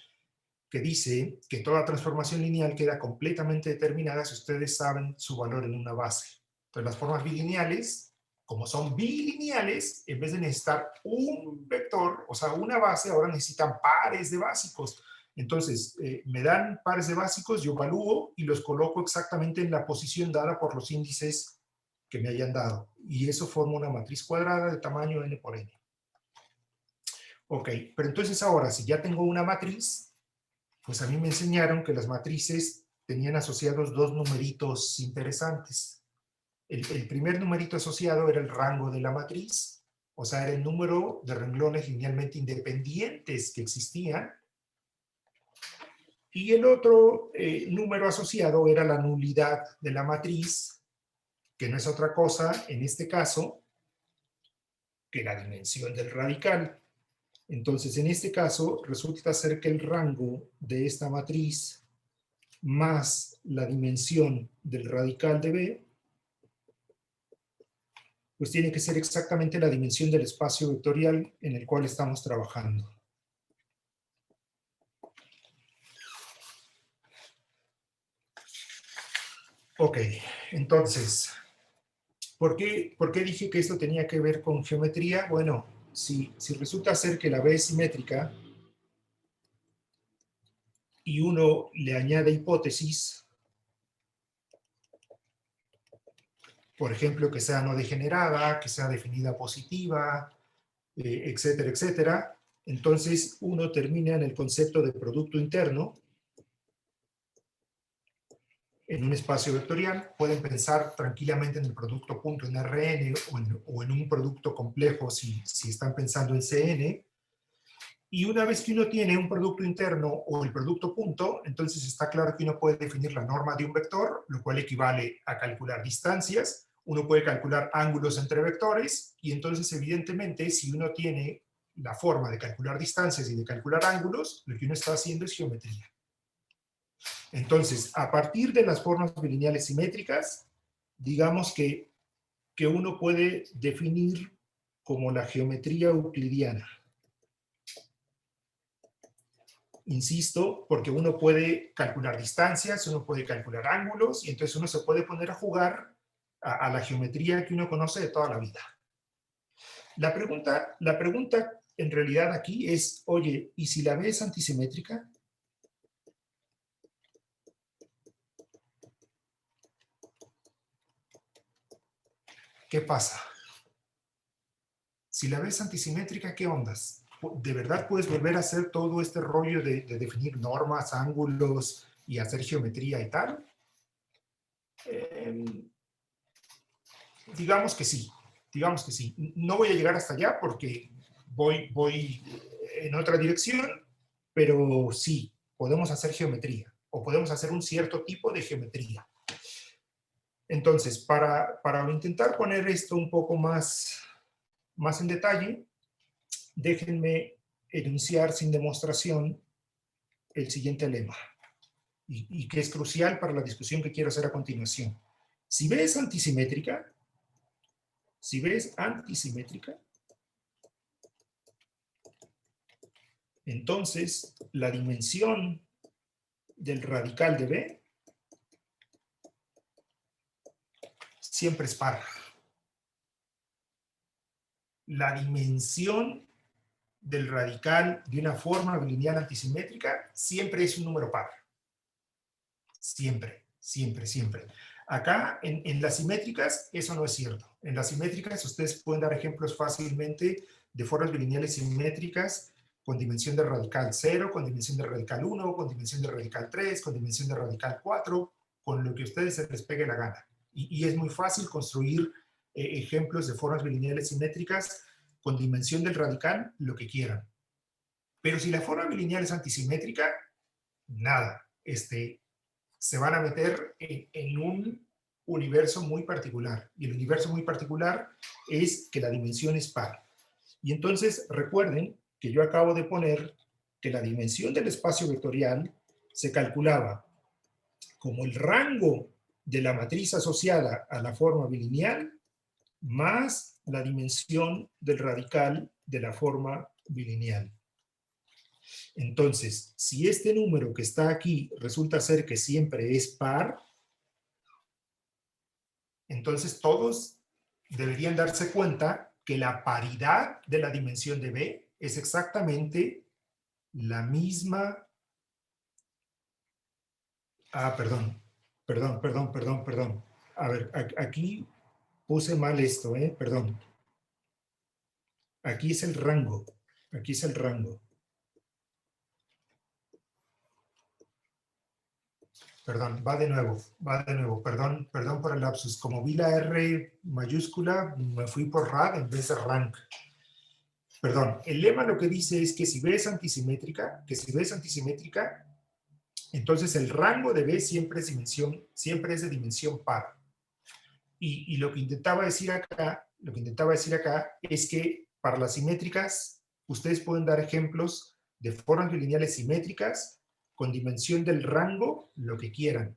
que dice que toda transformación lineal queda completamente determinada si ustedes saben su valor en una base. Entonces las formas bilineales, como son bilineales, en vez de necesitar un vector, o sea, una base, ahora necesitan pares de básicos. Entonces, me dan pares de básicos, yo evalúo y los coloco exactamente en la posición dada por los índices que me hayan dado. Y eso forma una matriz cuadrada de tamaño n por n. Ok, pero entonces ahora, si ya tengo una matriz, pues a mí me enseñaron que las matrices tenían asociados dos numeritos interesantes. El primer numerito asociado era el rango de la matriz, o sea, era el número de renglones linealmente independientes que existían. Y el otro número asociado era la nulidad de la matriz, que no es otra cosa, en este caso, que la dimensión del radical. Entonces, en este caso, resulta ser que el rango de esta matriz más la dimensión del radical de B, pues tiene que ser exactamente la dimensión del espacio vectorial en el cual estamos trabajando. Ok, entonces, ¿por qué dije que esto tenía que ver con geometría? Bueno, si resulta ser que la B es simétrica y uno le añade hipótesis, por ejemplo, que sea no degenerada, que sea definida positiva, etcétera, etcétera, entonces uno termina en el concepto de producto interno en un espacio vectorial. Pueden pensar tranquilamente en el producto punto en Rn o en un producto complejo si están pensando en Cn. Y una vez que uno tiene un producto interno o el producto punto, entonces está claro que uno puede definir la norma de un vector, lo cual equivale a calcular distancias. Uno puede calcular ángulos entre vectores y entonces evidentemente si uno tiene la forma de calcular distancias y de calcular ángulos, lo que uno está haciendo es geometría. Entonces, a partir de las formas bilineales simétricas, digamos que uno puede definir como la geometría euclidiana. Insisto, porque uno puede calcular distancias, uno puede calcular ángulos, y entonces uno se puede poner a jugar a la geometría que uno conoce de toda la vida. La pregunta en realidad aquí es, oye, ¿y si la B es antisimétrica? ¿Qué pasa? Si la B es antisimétrica, ¿qué ondas? ¿De verdad puedes volver a hacer todo este rollo de definir normas, ángulos y hacer geometría y tal? Digamos que sí, digamos que sí. No voy a llegar hasta allá porque voy en otra dirección, pero sí, podemos hacer geometría o podemos hacer un cierto tipo de geometría. Entonces, para intentar poner esto un poco más en detalle, déjenme enunciar sin demostración el siguiente lema, y que es crucial para la discusión que quiero hacer a continuación. Si B es antisimétrica, entonces la dimensión del radical de B siempre es par. La dimensión del radical de una forma bilineal antisimétrica siempre es un número par. Siempre, siempre, siempre. Acá, en las simétricas, eso no es cierto. En las simétricas, ustedes pueden dar ejemplos fácilmente de formas bilineales simétricas con dimensión de radical 0, con dimensión de radical 1, con dimensión de radical 3, con dimensión de radical 4, con lo que a ustedes se les pegue la gana. Y es muy fácil construir ejemplos de formas bilineales simétricas con dimensión del radical, lo que quieran. Pero si la forma bilineal es antisimétrica, nada. Se van a meter en un universo muy particular. Y el universo muy particular es que la dimensión es par. Y entonces recuerden que yo acabo de poner que la dimensión del espacio vectorial se calculaba como el rango de la matriz asociada a la forma bilineal más la dimensión del radical de la forma bilineal. Entonces, si este número que está aquí resulta ser que siempre es par, entonces todos deberían darse cuenta que la paridad de la dimensión de B es exactamente la misma Perdón. A ver, aquí puse mal esto, perdón. Aquí es el rango. Perdón, va de nuevo. Perdón por el lapsus. Como vi la R mayúscula, me fui por rad en vez de rank. Perdón, el lema lo que dice es que si B es antisimétrica, entonces el rango de B siempre es de dimensión par. Y lo que intentaba decir acá es que para las simétricas, ustedes pueden dar ejemplos de formas bilineales simétricas con dimensión del rango, lo que quieran.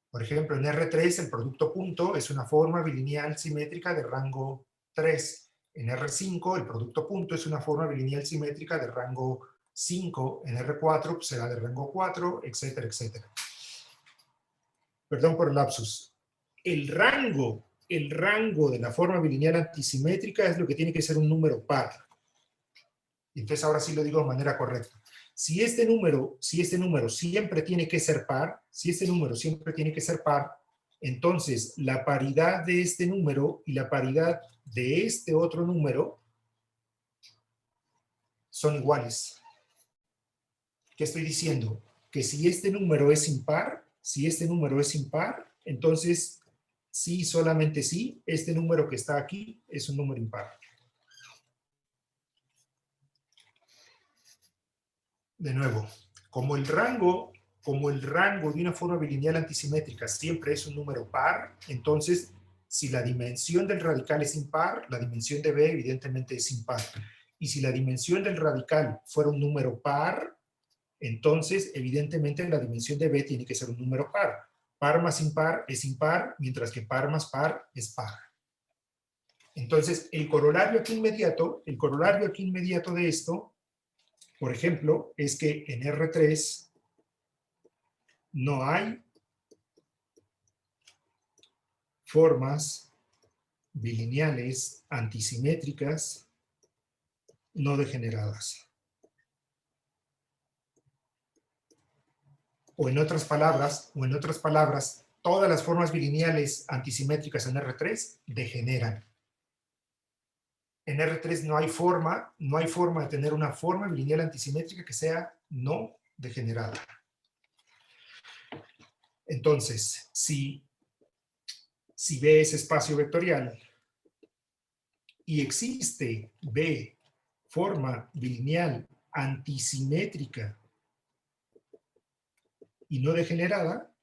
Por ejemplo, en R3 el producto punto es una forma bilineal simétrica de rango 3. En R5 el producto punto es una forma bilineal simétrica de rango 5. En R4 pues será de rango 4, etcétera, etcétera. Perdón por el lapsus. El rango de la forma bilineal antisimétrica es lo que tiene que ser un número par. Entonces ahora sí lo digo de manera correcta. Si este número siempre tiene que ser par, entonces la paridad de este número y la paridad de este otro número son iguales. ¿Qué estoy diciendo? Que si este número es impar, entonces sí, solamente sí, este número que está aquí es un número impar. De nuevo, como el rango de una forma bilineal antisimétrica siempre es un número par, entonces si la dimensión del radical es impar, la dimensión de B evidentemente es impar. Y si la dimensión del radical fuera un número par, entonces evidentemente la dimensión de B tiene que ser un número par. Par más impar es impar, mientras que par más par es par. Entonces, el corolario aquí inmediato de esto, por ejemplo, es que en R3 no hay formas bilineales antisimétricas no degeneradas. O en otras palabras, todas las formas bilineales antisimétricas en R3 degeneran. En R3 no hay forma de tener una forma bilineal antisimétrica que sea no degenerada. Entonces, si B es espacio vectorial y existe B, forma bilineal antisimétrica y no degenerada,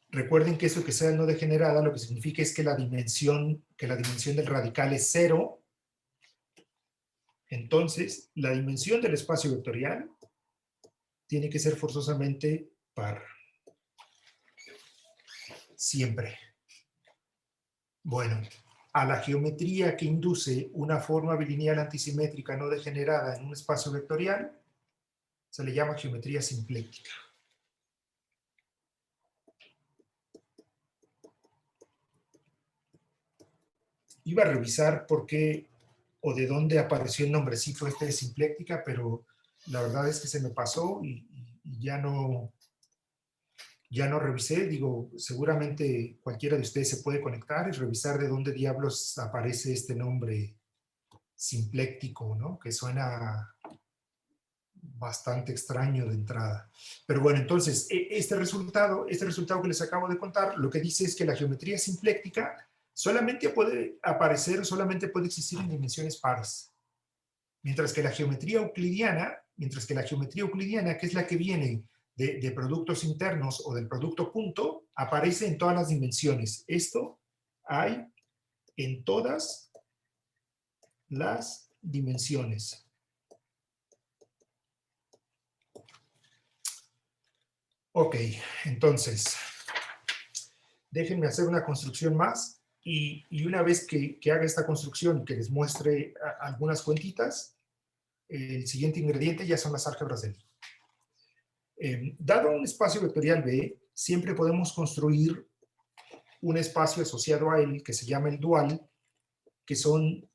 recuerden que eso que sea no degenerada lo que significa es que la dimensión del radical es 0. Entonces, la dimensión del espacio vectorial tiene que ser forzosamente par. Siempre. Bueno, a la geometría que induce una forma bilineal antisimétrica no degenerada en un espacio vectorial se le llama geometría simpléctica. Iba a revisar por qué o de dónde apareció el nombrecito este de simpléctica, pero la verdad es que se me pasó y ya no revisé. Digo, seguramente cualquiera de ustedes se puede conectar y revisar de dónde diablos aparece este nombre simpléctico, ¿no? Que suena bastante extraño de entrada. Pero bueno, entonces, este resultado que les acabo de contar, lo que dice es que la geometría simpléctica solamente puede aparecer, solamente puede existir en dimensiones pares. Mientras que la geometría euclidiana, que es la que viene de productos internos o del producto punto, aparece en todas las dimensiones. Esto hay en todas las dimensiones. Ok, entonces, déjenme hacer una construcción más y una vez que haga esta construcción, que les muestre algunas cuentitas, el siguiente ingrediente ya son las álgebras de Lie. Dado un espacio vectorial B, siempre podemos construir un espacio asociado a él que se llama el dual, que son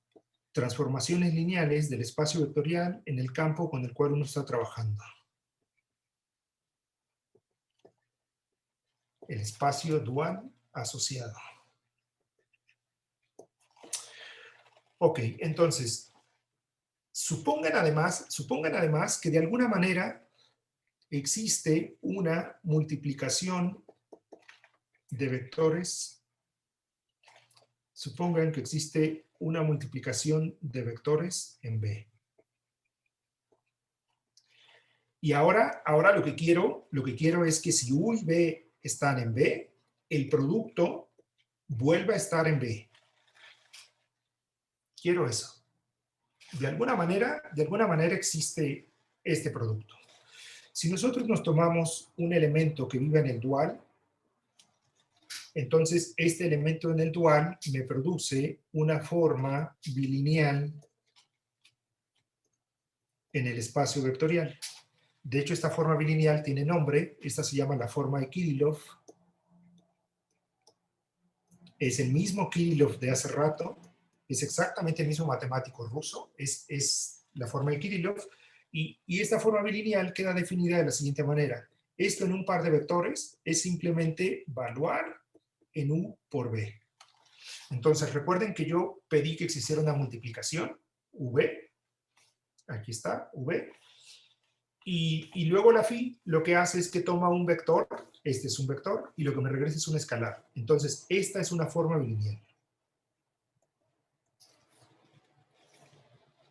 transformaciones lineales del espacio vectorial en el campo con el cual uno está trabajando. El espacio dual asociado. Ok, entonces, supongan además que de alguna manera existe una multiplicación de vectores. Supongan que existe una multiplicación de vectores en B. Y ahora lo que quiero es que si U y B están en B, el producto vuelva a estar en B. Quiero eso. De alguna manera existe este producto. Si nosotros nos tomamos un elemento que vive en el dual, entonces este elemento en el dual me produce una forma bilineal en el espacio vectorial. De hecho, esta forma bilineal tiene nombre. Esta se llama la forma de Kirillov. Es el mismo Kirillov de hace rato. Es exactamente el mismo matemático ruso. Es la forma de Kirillov. Y esta forma bilineal queda definida de la siguiente manera. Esto en un par de vectores es simplemente valuar en U por B. Entonces, recuerden que yo pedí que existiera una multiplicación, V. Aquí está, V. Y luego la phi lo que hace es que toma un vector, este es un vector, y lo que me regresa es un escalar. Entonces, esta es una forma bilineal.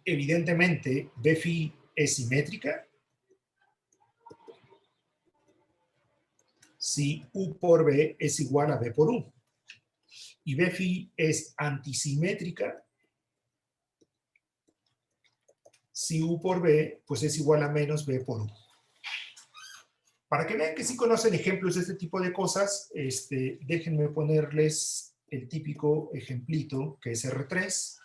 Evidentemente, B phi es simétrica. Si U por B es igual a B por U. Y B phi es antisimétrica si U por B pues es igual a menos B por U. Para que vean que sí conocen ejemplos de este tipo de cosas, déjenme ponerles el típico ejemplito que es R3.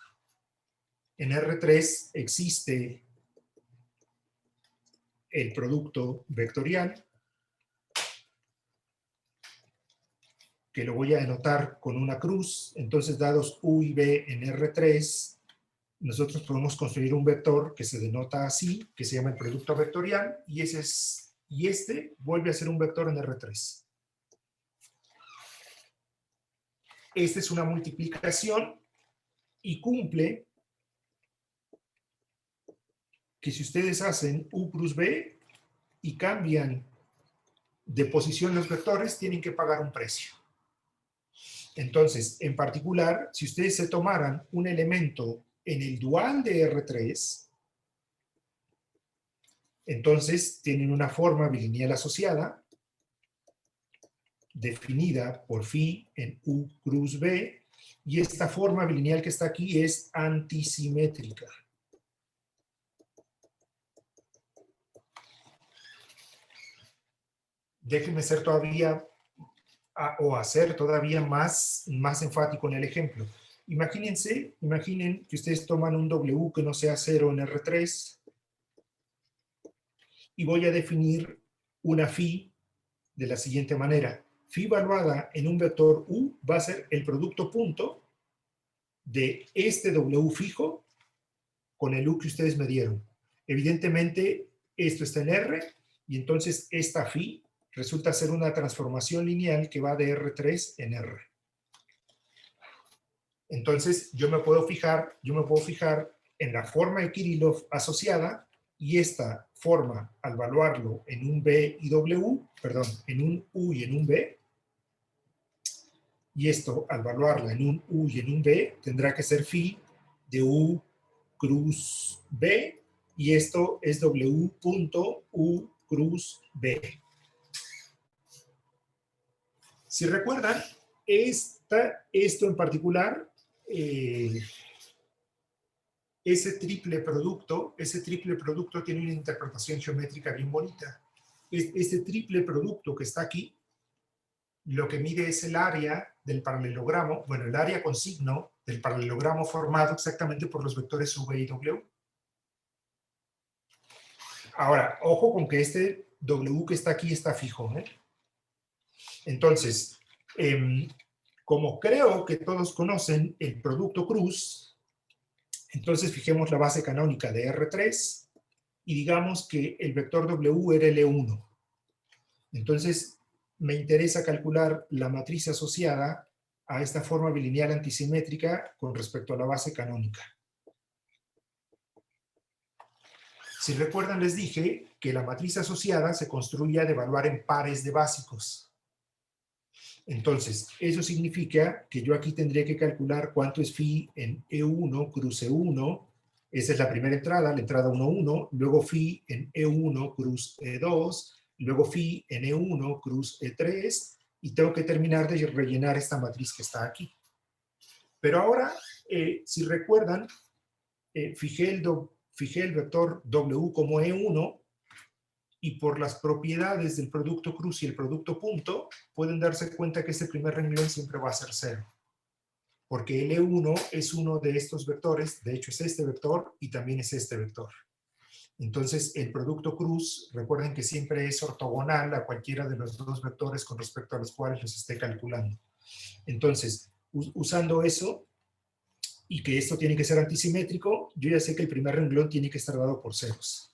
En R3 existe el producto vectorial, que lo voy a denotar con una cruz. Entonces, dados U y B en R3, nosotros podemos construir un vector que se denota así, que se llama el producto vectorial, y este vuelve a ser un vector en R3. Esta es una multiplicación y cumple que si ustedes hacen U cruz B y cambian de posición los vectores, tienen que pagar un precio. Entonces, en particular, si ustedes se tomaran un elemento en el dual de R3, entonces tienen una forma bilineal asociada definida por phi en U cruz B, y esta forma bilineal que está aquí es antisimétrica. Déjenme ser todavía, o hacer todavía más enfático en el ejemplo. Imaginen que ustedes toman un W que no sea 0 en R3, y voy a definir una phi de la siguiente manera. Phi evaluada en un vector U va a ser el producto punto de este W fijo con el U que ustedes me dieron. Evidentemente, esto está en R, y entonces esta phi resulta ser una transformación lineal que va de R3 en R. Entonces, yo me puedo fijar en la forma de Kirillov asociada, y esta forma, al evaluarlo en un B y W, perdón, en un U y en un B, y esto, al evaluarla en un U y en un B, tendrá que ser phi de U cruz B, y esto es W punto U cruz B. Si recuerdan, esto en particular, ese triple producto tiene una interpretación geométrica bien bonita. Este triple producto que está aquí, lo que mide es el área del paralelogramo, bueno, el área con signo del paralelogramo formado exactamente por los vectores V y W. Ahora, ojo con que este W que está aquí está fijo, ¿eh? Entonces, como creo que todos conocen el producto cruz, Entonces fijemos la base canónica de R3 y digamos que el vector W era el E1. Entonces me interesa calcular la matriz asociada a esta forma bilineal antisimétrica con respecto a la base canónica. Si recuerdan, les dije que la matriz asociada se construía de evaluar en pares de básicos. Entonces, eso significa que yo aquí tendría que calcular cuánto es phi en E1 cruz E1. Esa es la primera entrada, la entrada 1, 1. Luego phi en E1 cruz E2. Luego phi en E1 cruz E3. Y tengo que terminar de rellenar esta matriz que está aquí. Pero ahora, si recuerdan, fijé el vector W como E1 y por las propiedades del producto cruz y el producto punto, pueden darse cuenta que este primer renglón siempre va a ser 0. Porque el E1 es uno de estos vectores, de hecho es este vector y también es este vector. Entonces el producto cruz, recuerden que siempre es ortogonal a cualquiera de los dos vectores con respecto a los cuales los esté calculando. Entonces, usando eso, y que esto tiene que ser antisimétrico, yo ya sé que el primer renglón tiene que estar dado por ceros.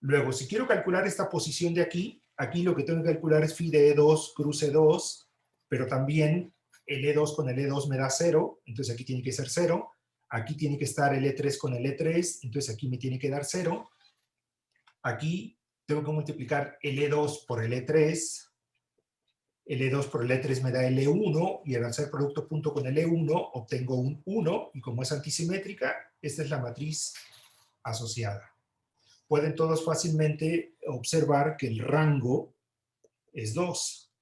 Luego, si quiero calcular esta posición de aquí, aquí lo que tengo que calcular es phi de E2 cruz E2, pero también el E2 con el E2 me da 0, entonces aquí tiene que ser 0. Aquí tiene que estar el E3 con el E3, entonces aquí me tiene que dar 0. Aquí tengo que multiplicar el E2 por el E3, el E2 por el E3 me da el E1, y al hacer producto punto con el E1 obtengo un 1, y como es antisimétrica, esta es la matriz asociada. Pueden todos fácilmente observar que el rango es 2.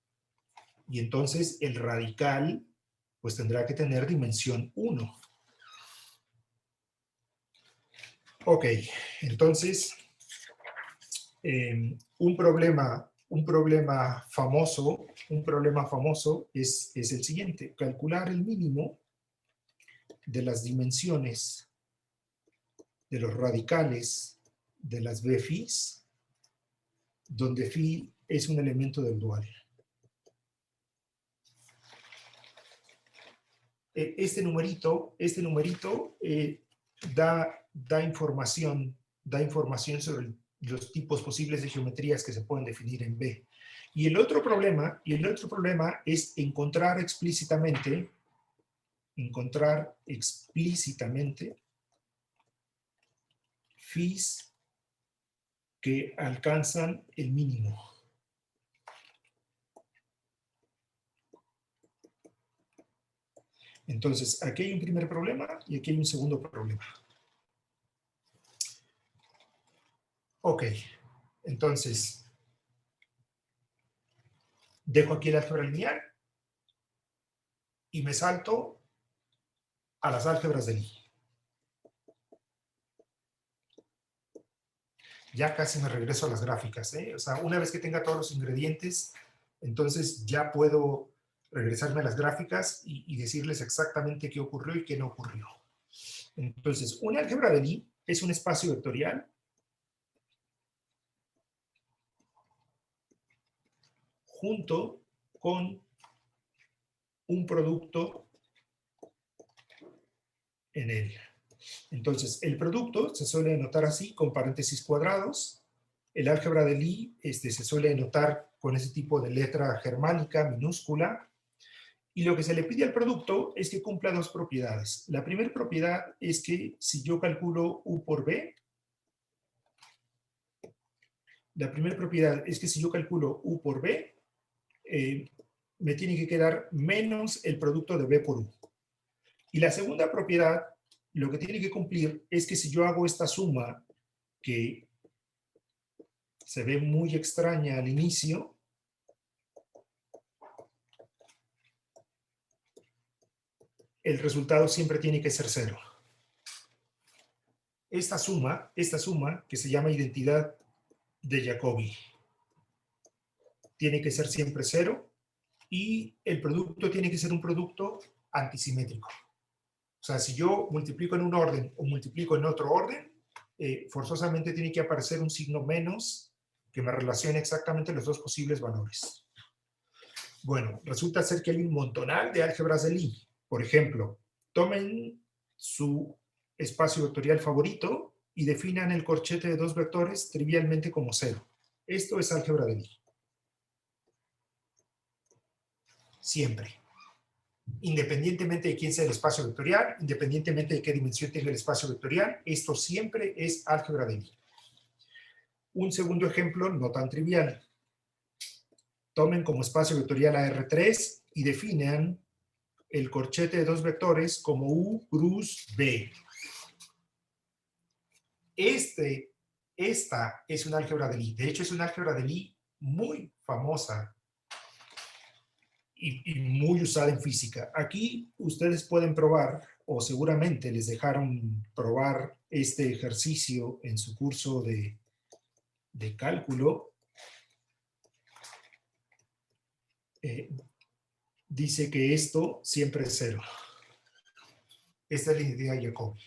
Y entonces el radical pues tendrá que tener dimensión 1. Ok, entonces un problema famoso es el siguiente: calcular el mínimo de las dimensiones de los radicales de las bφs, donde phi es un elemento del dual. Este numerito da información sobre los tipos posibles de geometrías que se pueden definir en B. Y el otro problema es encontrar explícitamente phis que alcanzan el mínimo. Entonces, aquí hay un primer problema y aquí hay un segundo problema. Ok, entonces, dejo aquí el álgebra lineal y me salto a las álgebras de Lie. Ya casi me regreso a las gráficas, ¿eh? O sea, una vez que tenga todos los ingredientes, entonces ya puedo regresarme a las gráficas y decirles exactamente qué ocurrió y qué no ocurrió. Entonces, un álgebra de Lie es un espacio vectorial junto con un producto en él. Entonces, el producto se suele anotar así, con paréntesis cuadrados. El álgebra de Lie se suele anotar con ese tipo de letra germánica, minúscula. Y lo que se le pide al producto es que cumpla dos propiedades. La primera propiedad es que si yo calculo U por B, me tiene que quedar menos el producto de B por U. Y la segunda propiedad, lo que tiene que cumplir es que si yo hago esta suma, que se ve muy extraña al inicio, el resultado siempre tiene que ser 0. Esta suma, que se llama identidad de Jacobi, tiene que ser siempre 0, y el producto tiene que ser un producto antisimétrico. O sea, si yo multiplico en un orden o multiplico en otro orden, forzosamente tiene que aparecer un signo menos que me relacione exactamente los dos posibles valores. Bueno, resulta ser que hay un montonal de álgebras de Lie. Por ejemplo, tomen su espacio vectorial favorito y definan el corchete de dos vectores trivialmente como 0. Esto es álgebra de Lie. Siempre. Independientemente de quién sea el espacio vectorial, independientemente de qué dimensión tenga el espacio vectorial, esto siempre es álgebra de Lie. Un segundo ejemplo no tan trivial. Tomen como espacio vectorial a R3 y definan el corchete de dos vectores como U cruz B. Esta es un álgebra de Lie. De hecho, es una álgebra de Lie muy famosa y muy usada en física. Aquí ustedes pueden probar, o seguramente les dejaron probar este ejercicio en su curso de cálculo. Dice que esto siempre es 0. Esta es la identidad de Jacobi.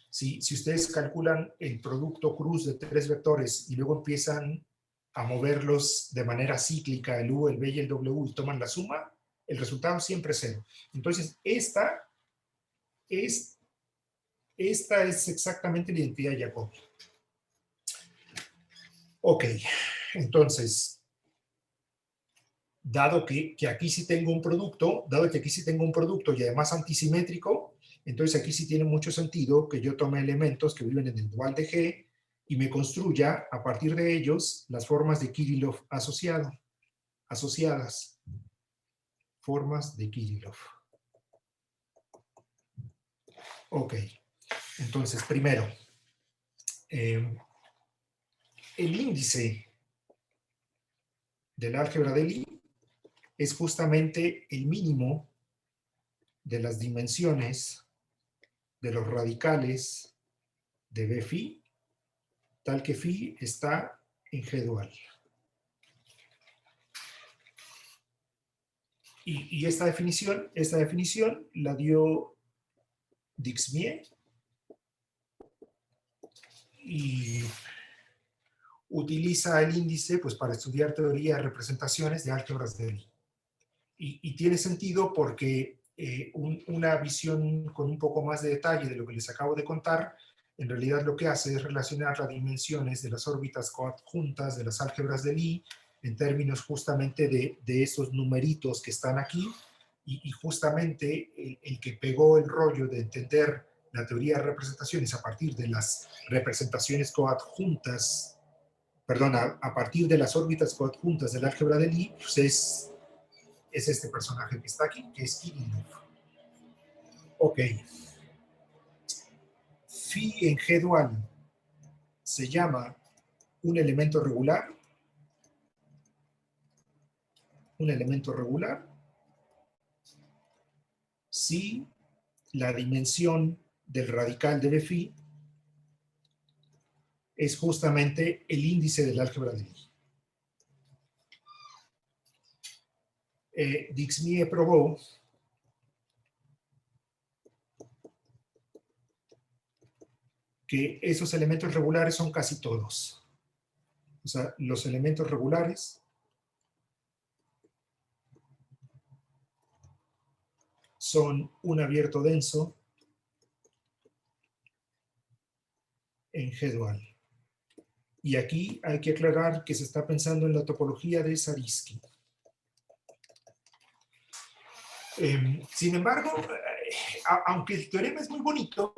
Si ustedes calculan el producto cruz de 3 vectores y luego empiezan a moverlos de manera cíclica, el U, el B y el W, y toman la suma, el resultado siempre es 0. Entonces, esta es exactamente la identidad de Jacobi. Ok, entonces, dado que aquí sí tengo un producto, y además antisimétrico, entonces aquí sí tiene mucho sentido que yo tome elementos que viven en el dual de G y me construya a partir de ellos las formas de Kirillov asociadas. Formas de Kirillov. Ok, entonces primero, el índice del álgebra de Lie es justamente el mínimo de las dimensiones de los radicales de B phi, tal que phi está en G dual. Y esta definición la dio Dixmier y utiliza el índice pues, para estudiar teoría de representaciones de álgebras de Lie. Y tiene sentido porque una visión con un poco más de detalle de lo que les acabo de contar, en realidad lo que hace es relacionar las dimensiones de las órbitas coadjuntas de las álgebras de Lie en términos justamente de esos numeritos que están aquí, y justamente el que pegó el rollo de entender la teoría de representaciones a partir de las representaciones coadjuntas, perdón, a partir de las órbitas coadjuntas del álgebra de Lie, pues es este personaje que está aquí, que es Kirillov. Ok. Phi en G dual se llama un elemento regular. Un elemento regular si la dimensión del radical de B phi es justamente el índice del álgebra de Lie. Dixmier probó que esos elementos regulares son casi todos. O sea, los elementos regulares son un abierto denso en G dual. Y aquí hay que aclarar que se está pensando en la topología de Zariski. Sin embargo, aunque el teorema es muy bonito,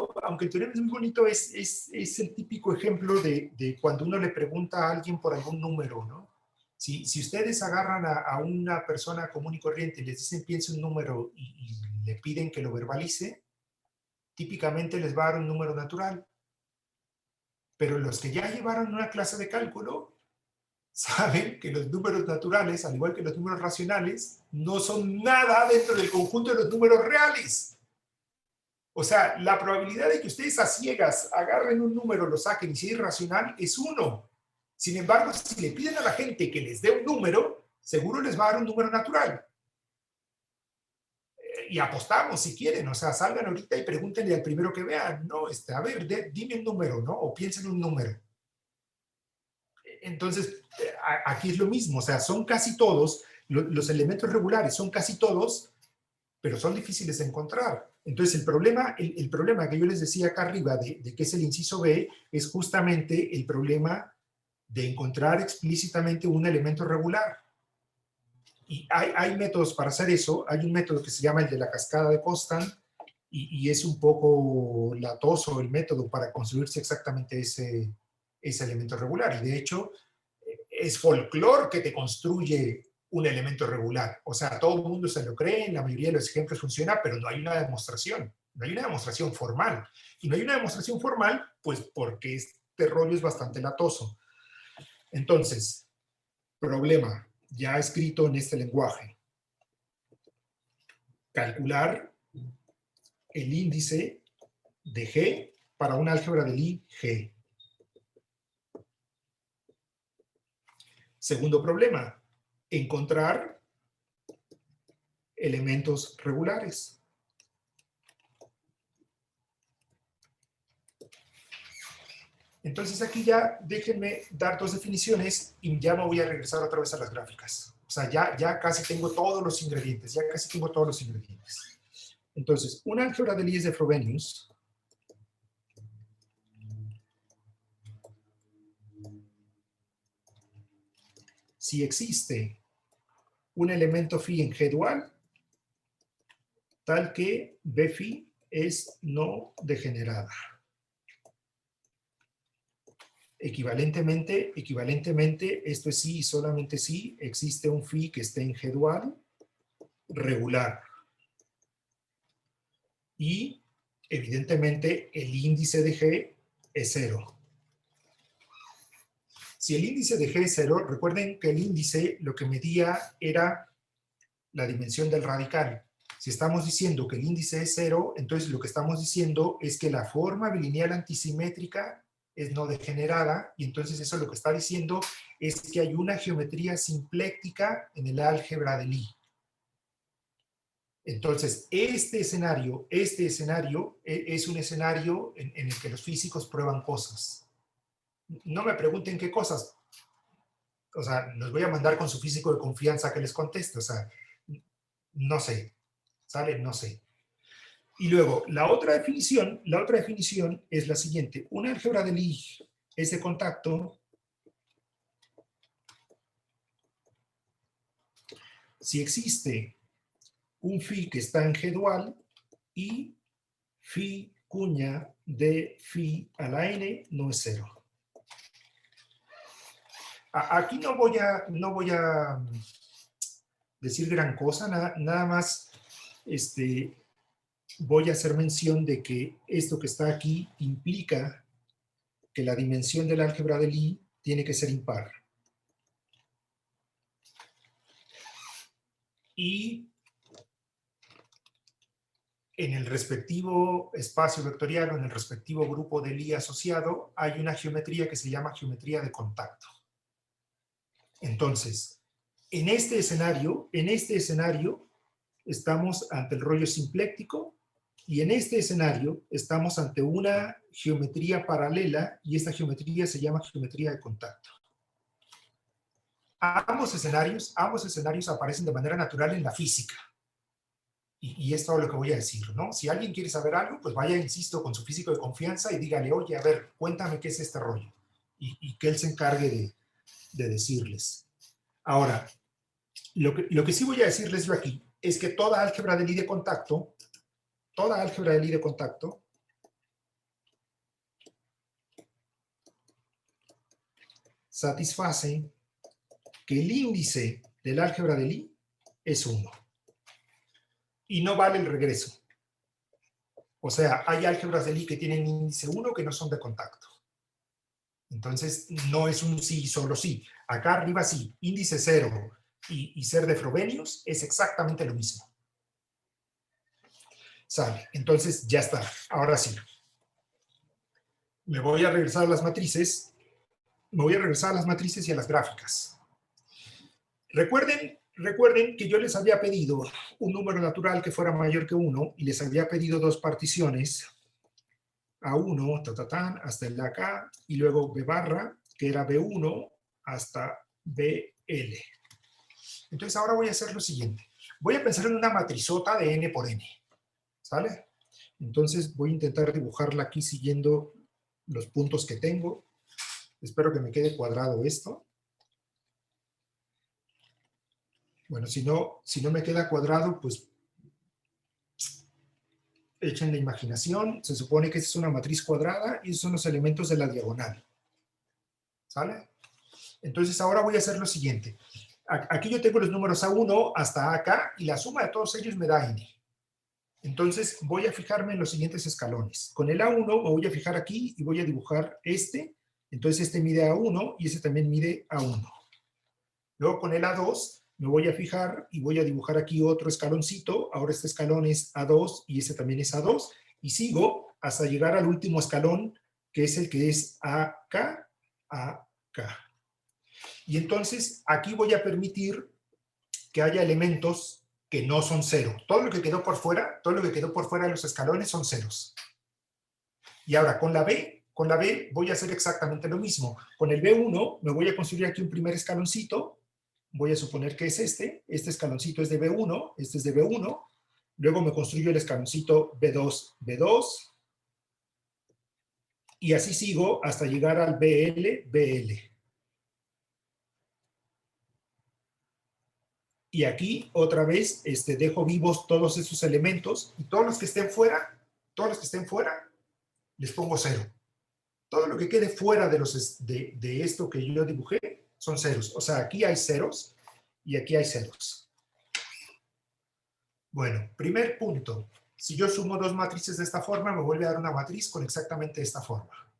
es el típico ejemplo de cuando uno le pregunta a alguien por algún número, ¿no? Si ustedes agarran a una persona común y corriente y les dicen piense un número y le piden que lo verbalice, típicamente les va a dar un número natural. Pero los que ya llevaron una clase de cálculo saben que los números naturales, al igual que los números racionales, no son nada dentro del conjunto de los números reales. O sea, la probabilidad de que ustedes a ciegas agarren un número, lo saquen y sea irracional es 1. Sin embargo, si le piden a la gente que les dé un número, seguro les va a dar un número natural. Y apostamos si quieren, o sea, salgan ahorita y pregúntenle al primero que vean, no, a ver, dime un número, ¿no? O piensen un número. Entonces, aquí es lo mismo, o sea, son casi todos, los elementos regulares son casi todos pero son difíciles de encontrar. Entonces, el problema que yo les decía acá arriba de qué es el inciso B es justamente el problema de encontrar explícitamente un elemento regular. Y hay métodos para hacer eso. Hay un método que se llama el de la cascada de Postan, y es un poco latoso el método para construirse exactamente ese elemento regular. Y de hecho, es folclore que te construye un elemento regular. O sea, todo el mundo se lo cree, en la mayoría de los ejemplos funciona, pero no hay una demostración. No hay una demostración formal. Y no hay una demostración formal, pues porque este rollo es bastante latoso. Entonces, problema ya escrito en este lenguaje. Calcular el índice de G para un álgebra de Lie G. Segundo problema, encontrar elementos regulares. Entonces aquí ya déjenme dar dos definiciones y ya me voy a regresar otra vez a las gráficas. O sea, ya casi tengo todos los ingredientes, Entonces, un álgebra de Lie es de Frobenius. Si existe un elemento phi en G dual, tal que B phi es no degenerada. Equivalentemente, esto es sí y solamente si existe un phi que esté en G dual regular. Y, evidentemente, el índice de G es 0. Si el índice de G es 0, recuerden que el índice lo que medía era la dimensión del radical. Si estamos diciendo que el índice es 0, entonces lo que estamos diciendo es que la forma bilineal antisimétrica es no degenerada, y entonces eso lo que está diciendo es que hay una geometría simpléctica en el álgebra de Lie. Entonces, este escenario es un escenario en el que los físicos prueban cosas. No me pregunten qué cosas. O sea, los voy a mandar con su físico de confianza que les conteste. O sea, no sé. ¿Sale? No sé. Y luego, la otra definición es la siguiente. Un álgebra de Lie es de contacto si existe un phi que está en G dual y phi cuña de phi a la n no es 0. Aquí no voy a decir gran cosa, nada más voy a hacer mención de que esto que está aquí implica que la dimensión del álgebra de Lie tiene que ser impar. Y en el respectivo espacio vectorial o en el respectivo grupo de Lie asociado hay una geometría que se llama geometría de contacto. Entonces, en este escenario estamos ante el rollo simpléctico, y en este escenario estamos ante una geometría paralela, y esta geometría se llama geometría de contacto. Ambos escenarios aparecen de manera natural en la física. Y es todo lo que voy a decir, ¿no? Si alguien quiere saber algo, pues vaya, insisto, con su físico de confianza y dígale, oye, a ver, cuéntame qué es este rollo. Y que él se encargue de decirles. Ahora, lo que sí voy a decirles yo aquí es que toda álgebra de Lie de contacto, satisface que el índice del álgebra de Lie es 1. Y no vale el regreso. O sea, hay álgebras de Lie que tienen índice 1 que no son de contacto. Entonces, no es un sí y solo sí. Acá arriba sí, índice 0 y ser de Frobenius es exactamente lo mismo. ¿Sale? Entonces, ya está. Ahora sí. Me voy a regresar a las matrices. Y a las gráficas. Recuerden que yo les había pedido un número natural que fuera mayor que 1 y les había pedido dos particiones. A1, hasta el AK, y luego B barra, que era B1 hasta BL. Entonces ahora voy a hacer lo siguiente. Voy a pensar en una matrizota de n por n, ¿sale? Entonces voy a intentar dibujarla aquí siguiendo los puntos que tengo. Espero que me quede cuadrado esto. Bueno, si no me queda cuadrado, pues echen la imaginación. Se supone que esta es una matriz cuadrada y esos son los elementos de la diagonal. ¿Sale? Entonces ahora voy a hacer lo siguiente. Aquí yo tengo los números A1 hasta AK y la suma de todos ellos me da N. Entonces voy a fijarme en los siguientes escalones. Con el A1 me voy a fijar aquí y voy a dibujar este. Entonces este mide A1 y este también mide A1. Luego con el A2 me voy a fijar y voy a dibujar aquí otro escaloncito. Ahora este escalón es A2 y este también es A2. Y sigo hasta llegar al último escalón, que es el que es AK, AK. Y entonces aquí voy a permitir que haya elementos que no son cero. Todo lo que quedó por fuera de los escalones son ceros. Y ahora con la B voy a hacer exactamente lo mismo. Con el B1 me voy a construir aquí un primer escaloncito. Voy a suponer que es este. Este escaloncito es de B1, este es de B1. Luego me construyo el escaloncito B2, B2. Y así sigo hasta llegar al BL, BL. Y aquí otra vez dejo vivos todos esos elementos y todos los que estén fuera, les pongo 0. Todo lo que quede fuera de esto que yo dibujé son ceros. O sea, aquí hay ceros y aquí hay ceros. Bueno, primer punto. Si yo sumo dos matrices de esta forma, me vuelve a dar una matriz con exactamente esta forma.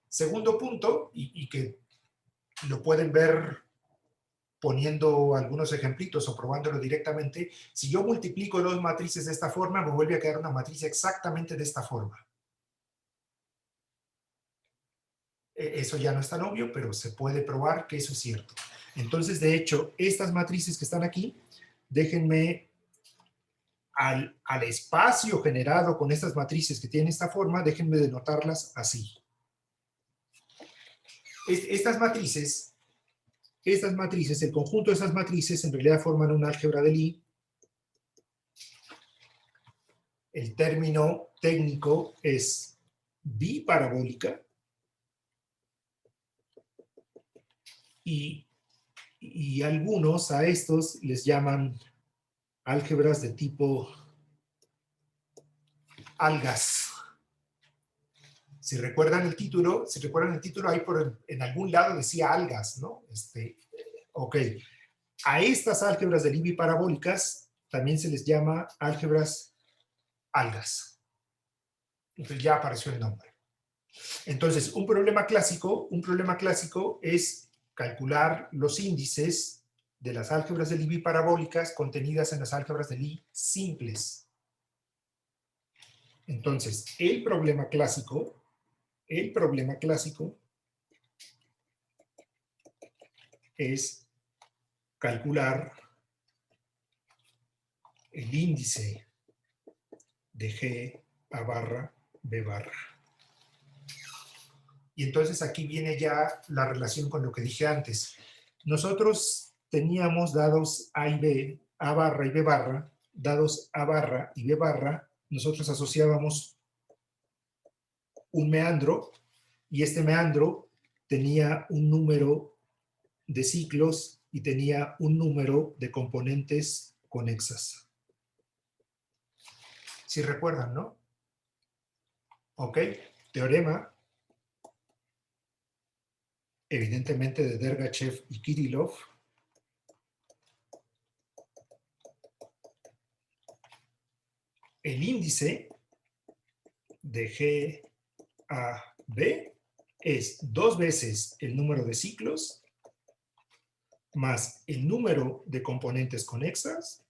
Segundo punto, y que lo pueden ver poniendo algunos ejemplitos o probándolo directamente, si yo multiplico dos matrices de esta forma, me vuelve a quedar una matriz exactamente de esta forma. Eso ya no es tan obvio, pero se puede probar que eso es cierto. Entonces, de hecho, estas matrices que están aquí, déjenme al espacio generado con estas matrices que tienen esta forma, déjenme denotarlas así. Estas matrices, el conjunto de estas matrices en realidad forman un álgebra de Lie. El término técnico es biparabólica y algunos a estos les llaman álgebras de tipo algas. Si recuerdan el título, ahí en algún lado decía algas, ¿no? Ok. A estas álgebras de Lie biparabólicas también se les llama álgebras algas. Entonces ya apareció el nombre. Entonces, un problema clásico es calcular los índices de las álgebras de Lie biparabólicas contenidas en las álgebras de Lie simples. Entonces, el problema clásico es calcular el índice de G A barra B barra. Y entonces aquí viene ya la relación con lo que dije antes. Nosotros teníamos dados A y B, A barra y B barra, dados A barra y B barra, nosotros asociábamos un meandro y este meandro tenía un número de ciclos y tenía un número de componentes conexas. Si recuerdan, ¿no? Ok, teorema, evidentemente de Dergachev y Kirillov. El índice de GAB es 2 veces el número de ciclos más el número de componentes conexas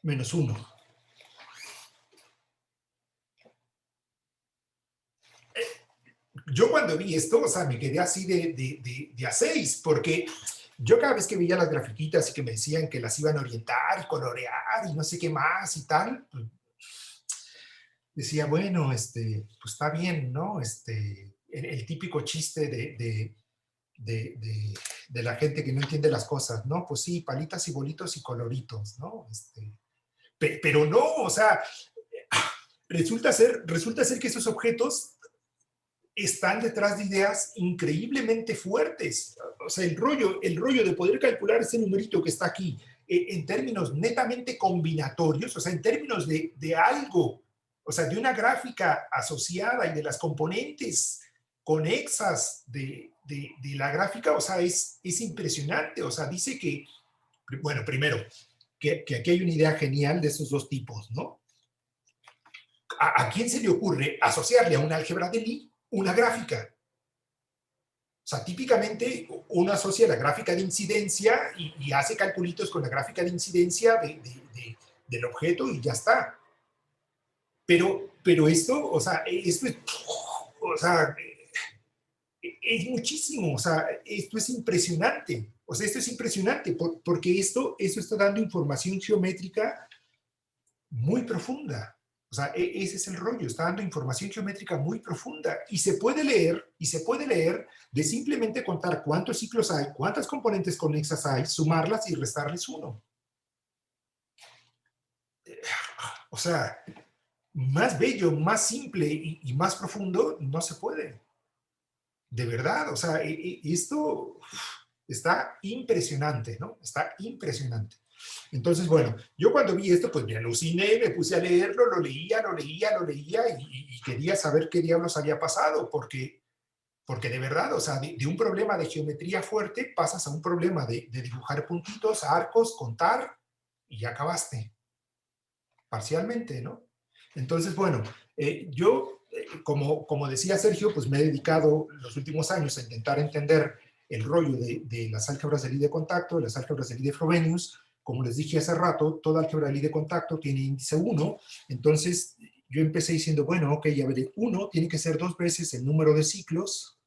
menos 1. Yo cuando vi esto, o sea, me quedé así de a 6, porque yo cada vez que veía las grafiquitas y que me decían que las iban a orientar y colorear y no sé qué más y tal, pues, decía, bueno, pues está bien, ¿no? El típico chiste de la gente que no entiende las cosas, ¿no? Pues sí, palitas y bolitos y coloritos, ¿no? Pero no, o sea, resulta ser que esos objetos están detrás de ideas increíblemente fuertes. O sea, el rollo de poder calcular ese numerito que está aquí en términos netamente combinatorios, o sea, en términos de algo, o sea, de una gráfica asociada y de las componentes conexas de la gráfica, o sea, es impresionante. O sea, dice que, bueno, primero, que aquí hay una idea genial de esos dos tipos, ¿no? ¿A quién se le ocurre asociarle a un álgebra de Lie una gráfica? O sea, típicamente uno asocia la gráfica de incidencia y hace calculitos con la gráfica de incidencia del objeto y ya está. Pero esto, o sea, es muchísimo. O sea, esto es impresionante. O sea, esto es impresionante porque esto está dando información geométrica muy profunda. O sea, ese es el rollo, está dando información geométrica muy profunda y se puede leer de simplemente contar cuántos ciclos hay, cuántas componentes conexas hay, sumarlas y restarles uno. O sea, más bello, más simple y más profundo no se puede. De verdad, o sea, esto está impresionante, ¿no? Está impresionante. Entonces, bueno, yo cuando vi esto, pues me aluciné, me puse a leerlo, lo leía y quería saber qué diablos había pasado, porque de verdad, o sea, de un problema de geometría fuerte pasas a un problema de dibujar puntitos, arcos, contar, y ya acabaste, parcialmente, ¿no? Entonces, bueno, como decía Sergio, pues me he dedicado los últimos años a intentar entender el rollo de las álgebras de Lie de contacto, de las álgebras de Lie de Frobenius. Como les dije hace rato, toda álgebra de Lie de contacto tiene índice 1, entonces yo empecé diciendo, bueno, ok, a ver, 1 tiene que ser 2 veces el número de ciclos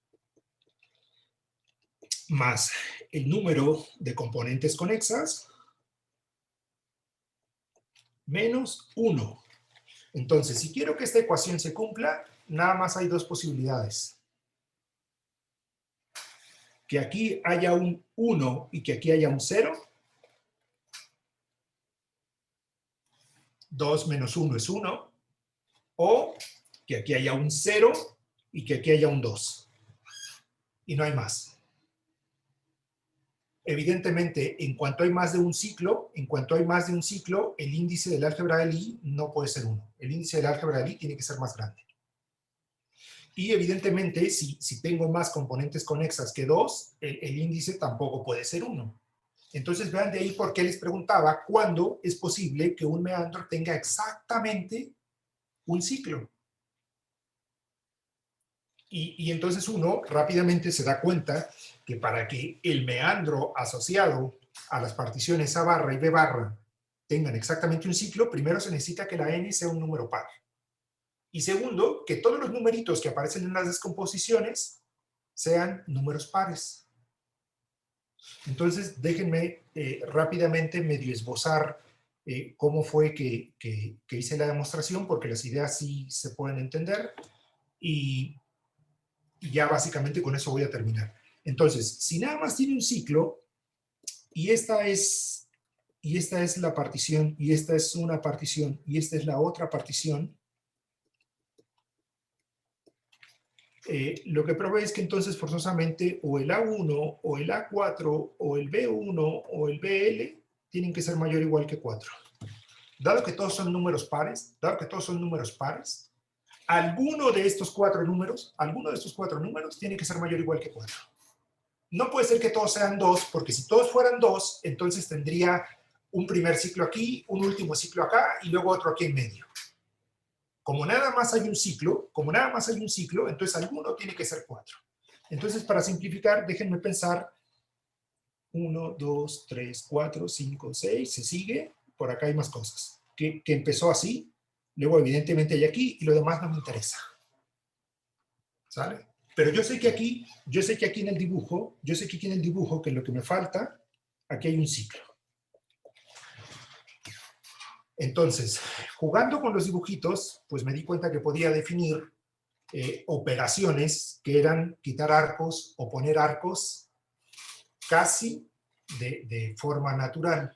más el número de componentes conexas menos 1. Entonces, si quiero que esta ecuación se cumpla, nada más hay dos posibilidades. Que aquí haya un 1 y que aquí haya un 0. 2 menos 1 es 1. O que aquí haya un 0 y que aquí haya un 2. Y no hay más. Evidentemente, en cuanto hay más de un ciclo, el índice del álgebra de Lie no puede ser 1. El índice del álgebra de Lie tiene que ser más grande. Y evidentemente, si tengo más componentes conexas que 2, el índice tampoco puede ser 1. Entonces vean de ahí por qué les preguntaba cuándo es posible que un meandro tenga exactamente un ciclo. Y entonces uno rápidamente se da cuenta que para que el meandro asociado a las particiones A barra y B barra tengan exactamente un ciclo, primero se necesita que la n sea un número par. Y segundo, que todos los numeritos que aparecen en las descomposiciones sean números pares. Entonces, déjenme rápidamente medio esbozar cómo fue que hice la demostración, porque las ideas sí se pueden entender. Y ya básicamente con eso voy a terminar. Entonces, si nada más tiene un ciclo, y esta es la partición, y esta es una partición, y esta es la otra partición, lo que provee es que entonces forzosamente o el A1, o el A4, o el B1, o el BL tienen que ser mayor o igual que 4. Dado que todos son números pares, alguno de estos cuatro números tiene que ser mayor o igual que 4. No puede ser que todos sean 2, porque si todos fueran 2, entonces tendría un primer ciclo aquí, un último ciclo acá, y luego otro aquí en medio. Como nada más hay un ciclo, entonces alguno tiene que ser 4. Entonces, para simplificar, déjenme pensar 1, 2, 3, 4, 5, 6, se sigue, por acá hay más cosas, que empezó así, luego evidentemente hay aquí, y lo demás no me interesa. ¿Sale? Pero yo sé que aquí en el dibujo, que lo que me falta, aquí hay un ciclo. Entonces, jugando con los dibujitos, pues me di cuenta que podía definir operaciones que eran quitar arcos o poner arcos casi de forma natural.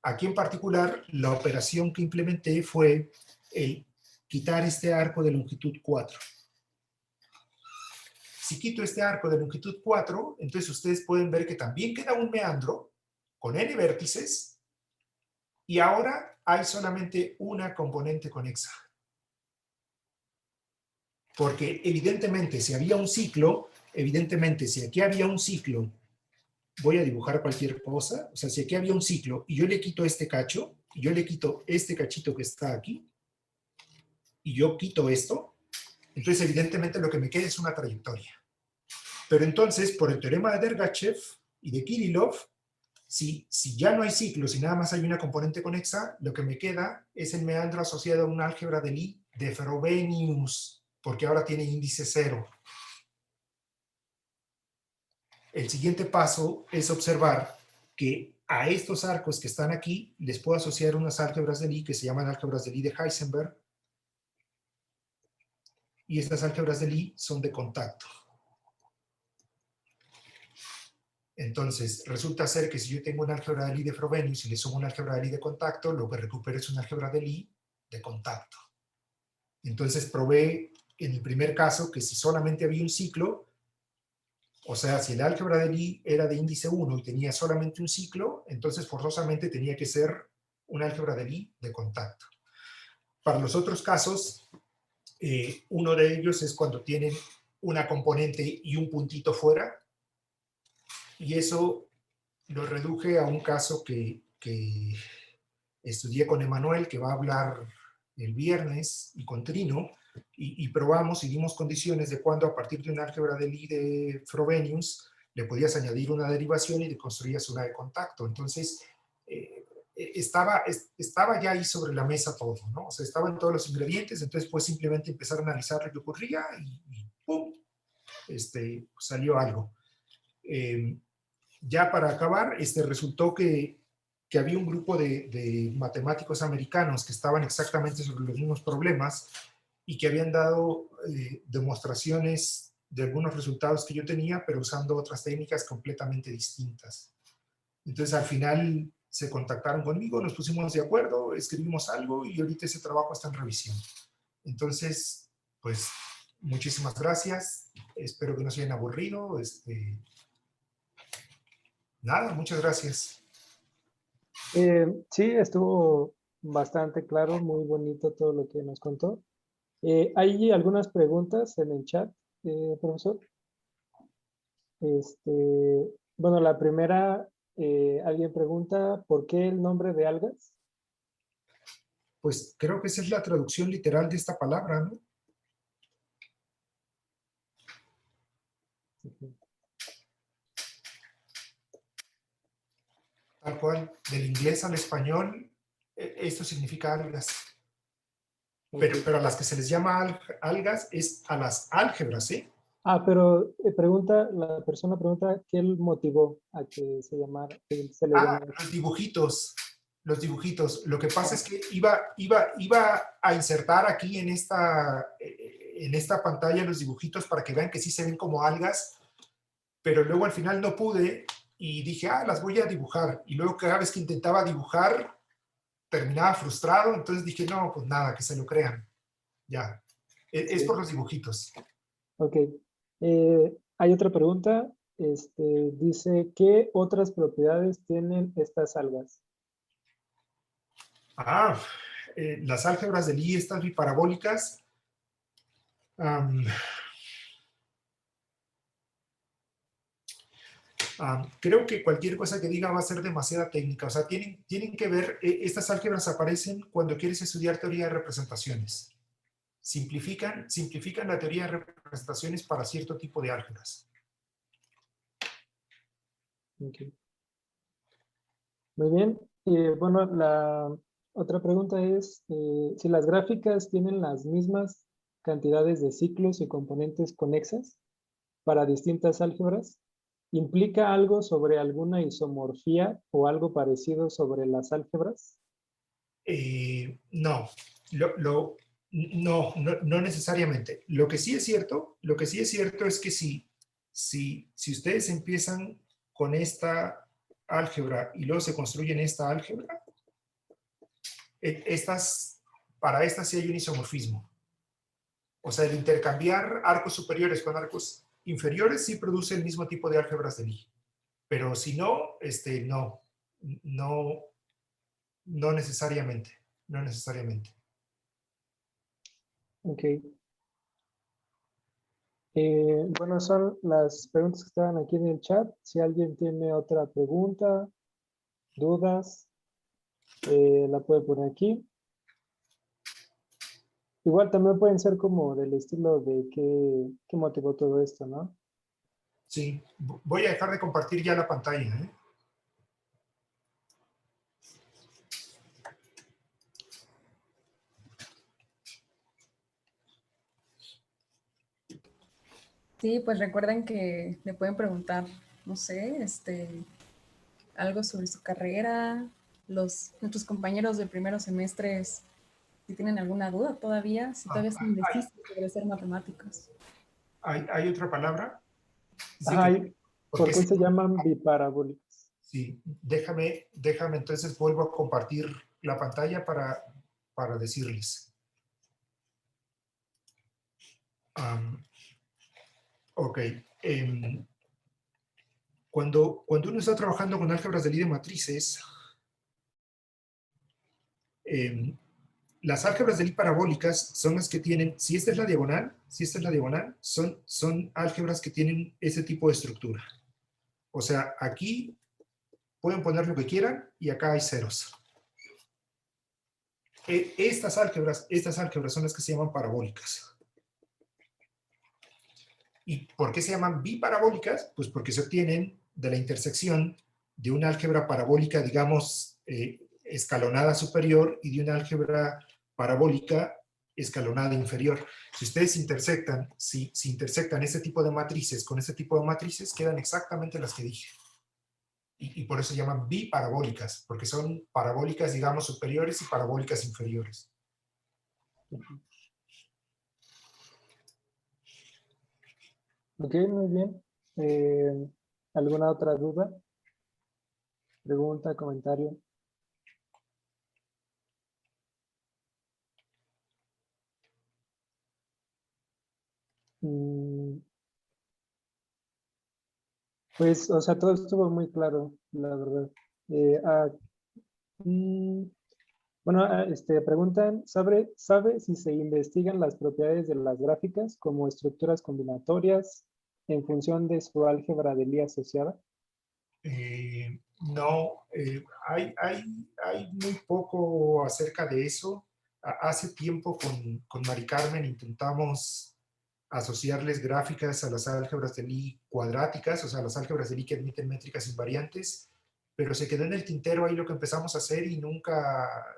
Aquí en particular, la operación que implementé fue el quitar este arco de longitud 4. Si quito este arco de longitud 4, entonces ustedes pueden ver que también queda un meandro con n vértices y ahora hay solamente una componente conexa. Porque evidentemente si había un ciclo, evidentemente si aquí había un ciclo, voy a dibujar cualquier cosa, o sea, si aquí había un ciclo y yo le quito este cacho, y yo le quito este cachito que está aquí, y yo quito esto, entonces evidentemente lo que me queda es una trayectoria. Pero entonces, por el teorema de Dergachev y de Kirillov, si ya no hay ciclos y nada más hay una componente conexa, lo que me queda es el meandro asociado a un álgebra de Lie de Frobenius, porque ahora tiene índice 0. El siguiente paso es observar que a estos arcos que están aquí les puedo asociar unas álgebras de Lie que se llaman álgebras de Lie de Heisenberg, y estas álgebras de Lie son de contacto. Entonces, resulta ser que si yo tengo un álgebra de Lie de Frobenius y le sumo un álgebra de Lie de contacto, lo que recupero es un álgebra de Lie de contacto. Entonces, probé en el primer caso que si solamente había un ciclo, o sea, si el álgebra de Lie era de índice 1 y tenía solamente un ciclo, entonces forzosamente tenía que ser un álgebra de Lie de contacto. Para los otros casos, uno de ellos es cuando tienen una componente y un puntito fuera, y eso lo reduje a un caso que estudié con Emanuel, que va a hablar el viernes, y con Trino, y probamos y dimos condiciones de cuando a partir de un álgebra de Lie de Frobenius le podías añadir una derivación y le construías una de contacto. Entonces, estaba ya ahí sobre la mesa todo, ¿no? O sea, estaban todos los ingredientes, entonces pues simplemente empezar a analizar lo que ocurría y ¡pum! Salió algo. Ya para acabar, resultó que había un grupo de matemáticos americanos que estaban exactamente sobre los mismos problemas y que habían dado demostraciones de algunos resultados que yo tenía, pero usando otras técnicas completamente distintas. Entonces, al final se contactaron conmigo, nos pusimos de acuerdo, escribimos algo y ahorita ese trabajo está en revisión. Entonces, pues, muchísimas gracias. Espero que no se hayan aburrido. Nada, muchas gracias. Sí, estuvo bastante claro, muy bonito todo lo que nos contó. Hay algunas preguntas en el chat, profesor. Bueno, la primera, alguien pregunta, ¿por qué el nombre de algas? Pues creo que esa es la traducción literal de esta palabra, ¿no? Tal cual, del inglés al español, esto significa algas. Pero a las que se les llama algas es a las álgebras, ¿eh? Pero la persona pregunta qué motivó a que se llamara, que se le llamara. Los dibujitos. Los dibujitos. Lo que pasa es que iba a insertar aquí en esta pantalla los dibujitos para que vean que sí se ven como algas, pero luego al final no pude y dije, las voy a dibujar. Y luego cada vez que intentaba dibujar, terminaba frustrado, entonces dije, no, pues nada, que se lo crean. Ya. Es por los dibujitos. Ok. Hay otra pregunta. Dice, ¿qué otras propiedades tienen estas algas? Las álgebras de Lie, estas biparabólicas, creo que cualquier cosa que diga va a ser demasiada técnica. O sea, tienen que ver, estas álgebras aparecen cuando quieres estudiar teoría de representaciones. Simplifican la teoría de representaciones para cierto tipo de álgebras. Okay. Muy bien. Bueno, la otra pregunta es, si las gráficas tienen las mismas cantidades de ciclos y componentes conexas para distintas álgebras, ¿implica algo sobre alguna isomorfía o algo parecido sobre las álgebras? No. No necesariamente. Lo que sí es cierto es que si ustedes empiezan con esta álgebra y luego se construyen esta álgebra, para estas sí hay un isomorfismo. O sea, el intercambiar arcos superiores con arcos inferiores sí produce el mismo tipo de álgebras de Lie. Pero si no, no necesariamente. No necesariamente. Ok. Bueno, son las preguntas que estaban aquí en el chat. Si alguien tiene otra pregunta, dudas, la puede poner aquí. Igual también pueden ser como del estilo de qué motivó todo esto, ¿no? Sí, voy a dejar de compartir ya la pantalla, ¿eh? Sí, pues recuerden que le pueden preguntar, no sé, algo sobre su carrera, nuestros compañeros de primeros semestres, si tienen alguna duda todavía, si todavía están indecisos sobre ser matemáticos. ¿Hay otra palabra? Dice Ajá, que, ¿por porque qué se llaman biparabólicas? sí, déjame entonces vuelvo a compartir la pantalla para decirles. Ok. Cuando uno está trabajando con álgebras de Lie de matrices, las álgebras de Lie parabólicas son las que tienen, si esta es la diagonal, son álgebras que tienen ese tipo de estructura. O sea, aquí pueden poner lo que quieran y acá hay ceros. Estas álgebras son las que se llaman parabólicas. ¿Y por qué se llaman biparabólicas? Pues porque se obtienen de la intersección de una álgebra parabólica, digamos, escalonada superior y de una álgebra parabólica escalonada inferior. Si ustedes intersectan, si intersectan este tipo de matrices con este tipo de matrices, quedan exactamente las que dije. Y por eso se llaman biparabólicas, porque son parabólicas, digamos, superiores y parabólicas inferiores. Ok, muy bien. ¿Alguna otra duda? ¿Pregunta, comentario? Pues, o sea, todo estuvo muy claro, la verdad. Eh, ah, mm, bueno, preguntan, ¿sabe si se investigan las propiedades de las gráficas como estructuras combinatorias en función de su álgebra de Lie asociada? No, hay muy poco acerca de eso. Hace tiempo con Mari Carmen intentamos asociarles gráficas a las álgebras de Lie cuadráticas, o sea, las álgebras de Lie que admiten métricas invariantes, pero se quedó en el tintero ahí lo que empezamos a hacer y nunca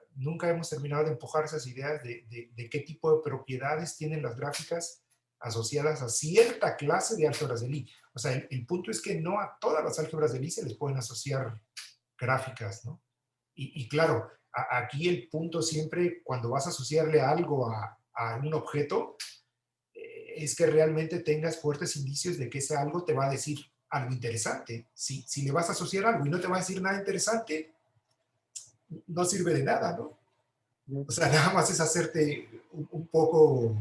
hemos terminado de empujar esas ideas de qué tipo de propiedades tienen las gráficas asociadas a cierta clase de álgebras de Lie. O sea, el punto es que no a todas las álgebras de Lie se les pueden asociar gráficas, ¿no? Y claro, aquí el punto siempre, cuando vas a asociarle algo a un objeto, es que realmente tengas fuertes indicios de que ese algo te va a decir algo interesante. Si le vas a asociar algo y no te va a decir nada interesante, no sirve de nada, ¿no? O sea, nada más es hacerte un poco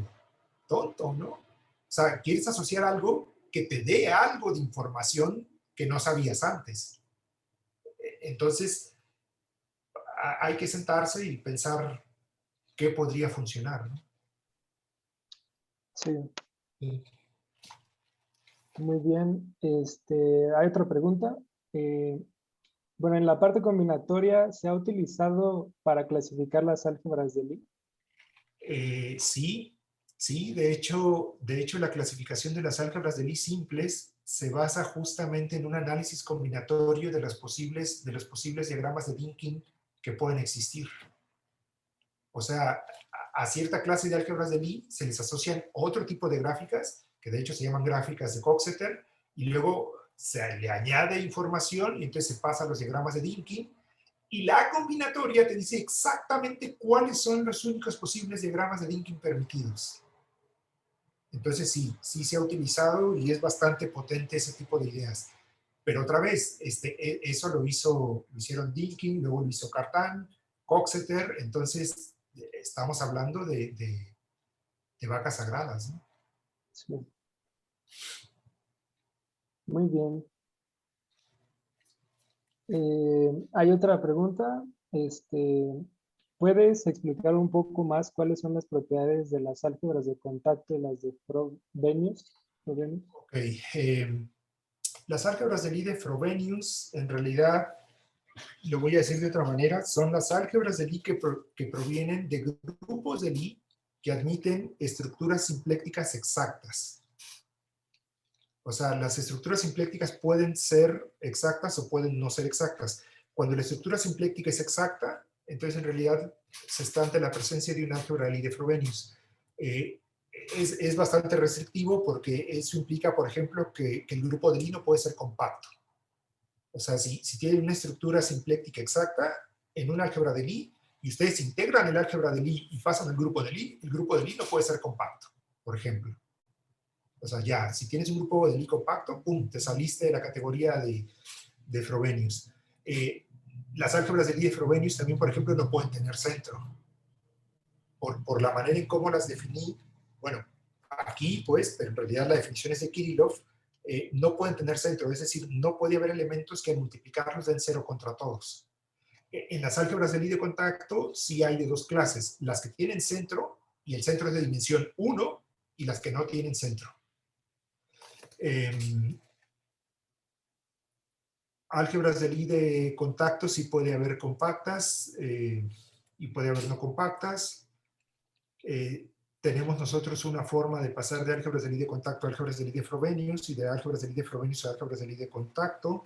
tonto, ¿no? O sea, quieres asociar algo que te dé algo de información que no sabías antes. Entonces, hay que sentarse y pensar qué podría funcionar, ¿no? Sí, Sí. muy bien. Hay otra pregunta. Bueno, en la parte combinatoria, ¿se ha utilizado para clasificar las álgebras de Lie? Sí, de hecho la clasificación de las álgebras de Lie simples se basa justamente en un análisis combinatorio de los posibles diagramas de Dynkin que pueden existir. O sea, a cierta clase de álgebras de Lie se les asocian otro tipo de gráficas, que de hecho se llaman gráficas de Coxeter, y luego se le añade información y entonces se pasa a los diagramas de Dynkin, Y la combinatoria te dice exactamente cuáles son los únicos posibles diagramas de linking permitidos. Entonces sí, sí se ha utilizado y es bastante potente ese tipo de ideas. Pero otra vez, eso lo hicieron Deakin, luego lo hizo Cartan, Coxeter, entonces estamos hablando de vacas sagradas, ¿no? Sí. Muy bien. Hay otra pregunta. ¿Puedes explicar un poco más cuáles son las propiedades de las álgebras de contacto y las de Frobenius? Ok. Las álgebras de Lie de Frobenius, en realidad, lo voy a decir de otra manera, son las álgebras de Lie que provienen de grupos de Lie que admiten estructuras simplécticas exactas. O sea, las estructuras simplécticas pueden ser exactas o pueden no ser exactas. Cuando la estructura simpléctica es exacta, entonces en realidad se está ante la presencia de un álgebra de Lie de Frobenius. Es bastante restrictivo porque eso implica, por ejemplo, que el grupo de Lie no puede ser compacto. O sea, si tienen una estructura simpléctica exacta en un álgebra de Lie y ustedes integran el álgebra de Lie y pasan al grupo de Lie, el grupo de Lie no puede ser compacto, por ejemplo. O sea, ya, si tienes un grupo de Lie compacto, ¡pum!, te saliste de la categoría de Frobenius. Las álgebras de Lie de Frobenius también, por ejemplo, no pueden tener centro. Por la manera en cómo las definí, bueno, aquí pues, pero en realidad la definición es de Kirillov, no pueden tener centro, es decir, no puede haber elementos que al multiplicarlos den cero contra todos. En las álgebras de Lie de contacto sí hay de dos clases, las que tienen centro, y el centro es de dimensión 1, y las que no tienen centro. Álgebras de Lie de contacto sí puede haber compactas y puede haber no compactas. Tenemos nosotros una forma de pasar de álgebras de Lie de contacto a álgebras de Lie de Frobenius y de álgebras de Lie de Frobenius a álgebras de Lie de contacto.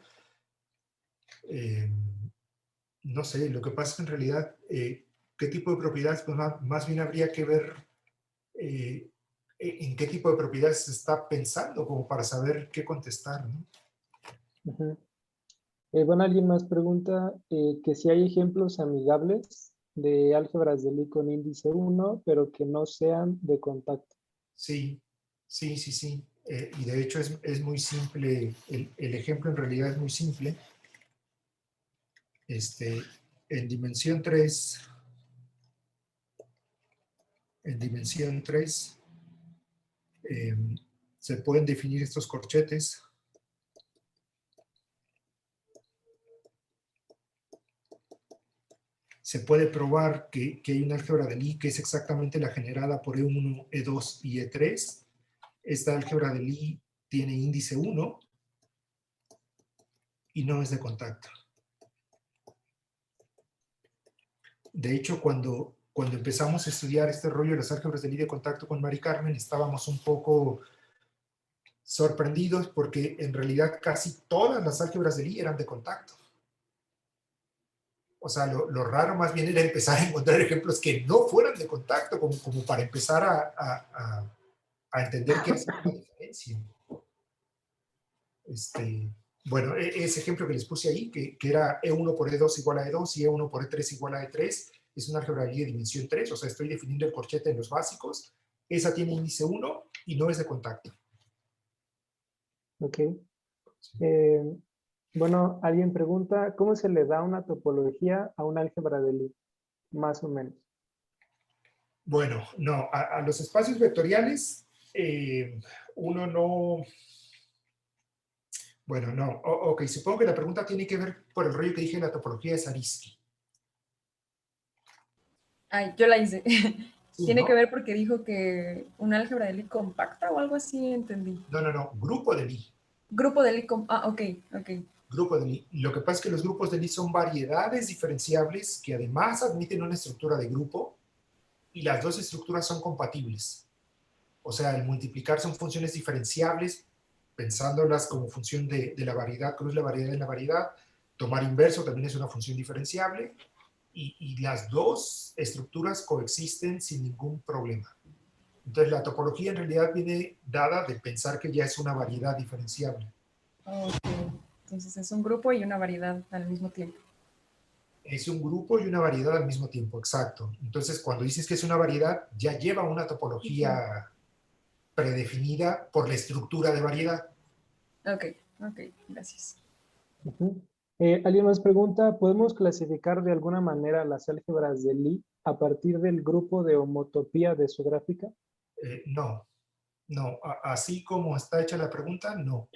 No sé, lo que pasa es que en realidad, ¿qué tipo de propiedades? Pues más bien habría que ver en qué tipo de propiedades se está pensando como para saber qué contestar, ¿no? Uh-huh. Bueno, alguien más pregunta que si hay ejemplos amigables de álgebras de Lie con índice 1, pero que no sean de contacto. Sí. Y de hecho es muy simple, el ejemplo en realidad es muy simple. En dimensión 3, se pueden definir estos corchetes. Se puede probar que hay una álgebra de Lie que es exactamente la generada por E1, E2 y E3. Esta álgebra de Lie tiene índice 1 y no es de contacto. De hecho, cuando empezamos a estudiar este rollo de las álgebras de Lie de contacto con Mari Carmen, estábamos un poco sorprendidos porque en realidad casi todas las álgebras de Lie eran de contacto. O sea, lo raro más bien era empezar a encontrar ejemplos que no fueran de contacto, como para empezar a entender qué hace la diferencia. Bueno, ese ejemplo que les puse ahí, que era E1 por E2 igual a E2 y E1 por E3 igual a E3, es una álgebra de Lie de dimensión 3, o sea, estoy definiendo el corchete en los básicos. Esa tiene índice 1 y no es de contacto. Ok. Bueno, alguien pregunta, ¿cómo se le da una topología a un álgebra de Lie? Más o menos. Bueno, no, a los espacios vectoriales uno no... Bueno, no. Ok, supongo que la pregunta tiene que ver por el rollo que dije de la topología de Zariski. Ay, yo la hice. Sí, Tiene ¿no? que ver porque dijo que un álgebra de Lie compacta o algo así, entendí. No, grupo de Lie. Grupo de Lie compacta. Ah, ok. Grupo de Lie. Lo que pasa es que los grupos de Lie son variedades diferenciables que además admiten una estructura de grupo y las dos estructuras son compatibles. O sea, el multiplicar son funciones diferenciables, pensándolas como función de la variedad, cruz la variedad en la variedad. Tomar inverso también es una función diferenciable. Y las dos estructuras coexisten sin ningún problema. Entonces, la topología en realidad viene dada de pensar que ya es una variedad diferenciable. Ok. Entonces es un grupo y una variedad al mismo tiempo. Es un grupo y una variedad al mismo tiempo, exacto. Entonces, cuando dices que es una variedad, ya lleva una topología predefinida por la estructura de variedad. Ok, ok, gracias. Ujú. Alguien más pregunta, ¿podemos clasificar de alguna manera las álgebras de Lie a partir del grupo de homotopía de su gráfica? No, no. Así como está hecha la pregunta, no.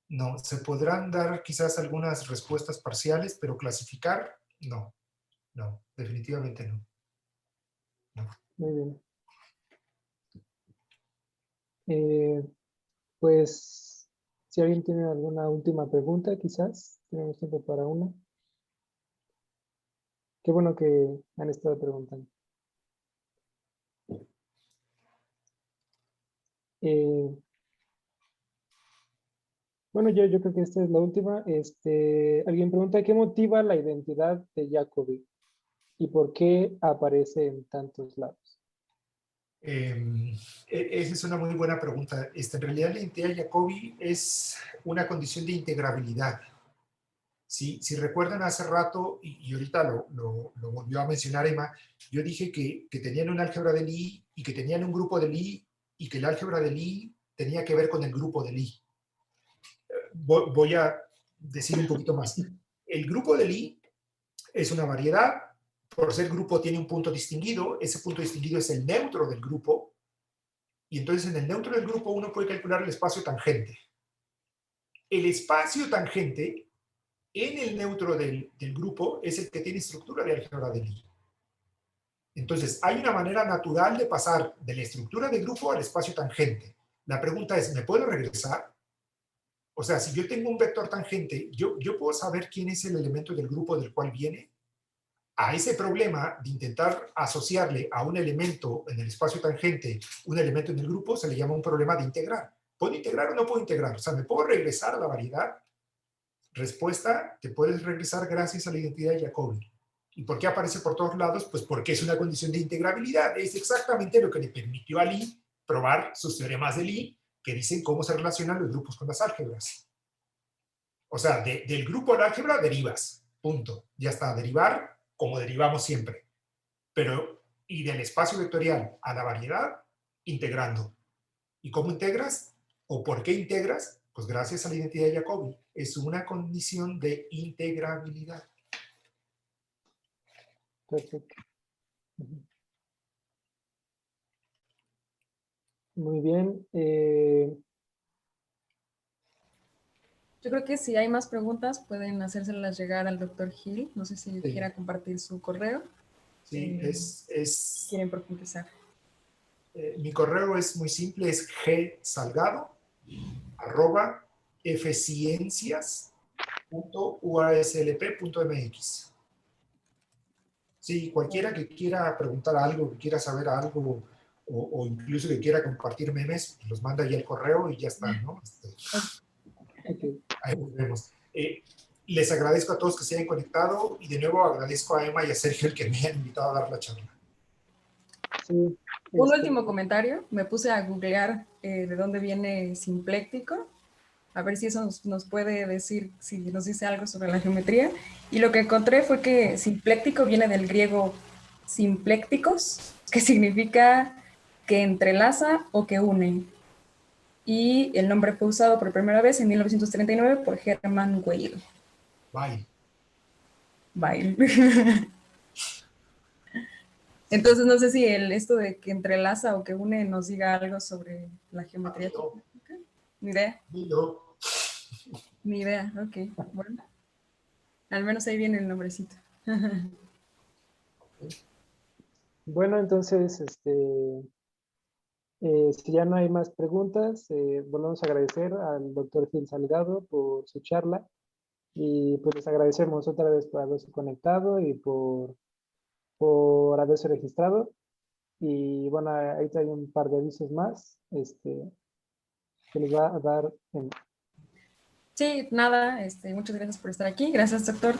No, se podrán dar quizás algunas respuestas parciales, pero clasificar, no. No, definitivamente no. No. Muy bien. Eh, pues, si alguien tiene alguna última pregunta, quizás, tenemos tiempo para una. Qué bueno que han estado preguntando. Eh, bueno, yo creo que esta es la última. Alguien pregunta, ¿qué motiva la identidad de Jacobi? ¿Y por qué aparece en tantos lados? Esa es una muy buena pregunta. En realidad, la identidad Jacobi es una condición de integrabilidad. Si recuerdan hace rato, y ahorita lo volvió a mencionar Emma, yo dije que tenían un álgebra de Lie y que tenían un grupo de Lie y que el álgebra de Lie tenía que ver con el grupo de Lie. Voy a decir un poquito más. El grupo de Lie es una variedad. Por ser grupo tiene un punto distinguido. Ese punto distinguido es el neutro del grupo. Y entonces en el neutro del grupo uno puede calcular el espacio tangente. El espacio tangente en el neutro del grupo es el que tiene estructura de álgebra de Lie. Entonces, hay una manera natural de pasar de la estructura de grupo al espacio tangente. La pregunta es, ¿me puedo regresar? O sea, si yo tengo un vector tangente, ¿yo puedo saber quién es el elemento del grupo del cual viene? A ese problema de intentar asociarle a un elemento en el espacio tangente un elemento en el grupo se le llama un problema de integrar. ¿Puedo integrar o no puedo integrar? O sea, ¿me puedo regresar a la variedad? Respuesta, te puedes regresar gracias a la identidad de Jacobi. ¿Y por qué aparece por todos lados? Pues porque es una condición de integrabilidad. Es exactamente lo que le permitió a Lie probar sus teoremas de Lie que dicen cómo se relacionan los grupos con las álgebras. O sea, del grupo al álgebra derivas. Punto. Ya está. Derivar como derivamos siempre. Pero, y del espacio vectorial a la variedad, integrando. ¿Y cómo integras? ¿O por qué integras? Pues gracias a la identidad de Jacobi. Es una condición de integrabilidad. Perfecto. Muy bien. Yo creo que si hay más preguntas pueden hacérselas llegar al doctor Gil. No sé si Sí. quiera compartir su correo. Sí, Si quieren profundizar. Mi correo es muy simple, es gsalgado@fciencias.uaslp.mx. Sí, cualquiera que quiera preguntar algo, que quiera saber algo, o incluso que quiera compartir memes, los manda ahí al correo y ya está, ¿no? Okay. Ahí nos vemos. Les agradezco a todos que se hayan conectado y de nuevo agradezco a Emma y a Sergio el que me hayan invitado a dar la charla. Sí, Un último comentario. Me puse a googlear de dónde viene simpléctico. A ver si eso nos puede decir, si nos dice algo sobre la geometría. Y lo que encontré fue que simpléctico viene del griego simplécticos, que significa que entrelaza o que une. Y el nombre fue usado por primera vez en 1939 por Hermann Weyl. Bye. Weyl. Entonces no sé si esto de que entrelaza o que une nos diga algo sobre la geometría. Ni idea. Ni idea, ok. Bueno, al menos ahí viene el nombrecito. Bueno, entonces, si ya no hay más preguntas, volvemos a agradecer al doctor Gil Salgado por su charla y pues les agradecemos otra vez por haberse conectado y por haberse registrado. Y bueno, ahí hay un par de avisos más que les va a dar. Sí, nada, muchas gracias por estar aquí. Gracias, doctor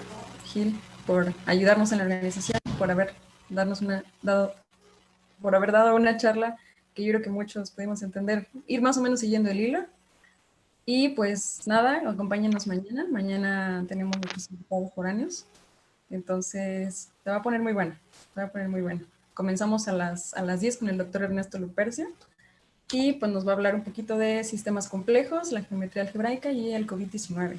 Gil, por ayudarnos en la organización, por haber dado una charla que yo creo que muchos pudimos entender, ir más o menos siguiendo el hilo. Y pues nada, acompáñenos mañana. Mañana tenemos nuestros invitados foráneos. Entonces, se va a poner muy buena, se va a poner muy buena. Comenzamos a las 10 con el doctor Ernesto Lupercio y pues nos va a hablar un poquito de sistemas complejos, la geometría algebraica y el COVID-19.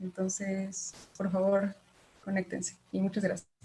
Entonces, por favor, conéctense y muchas gracias.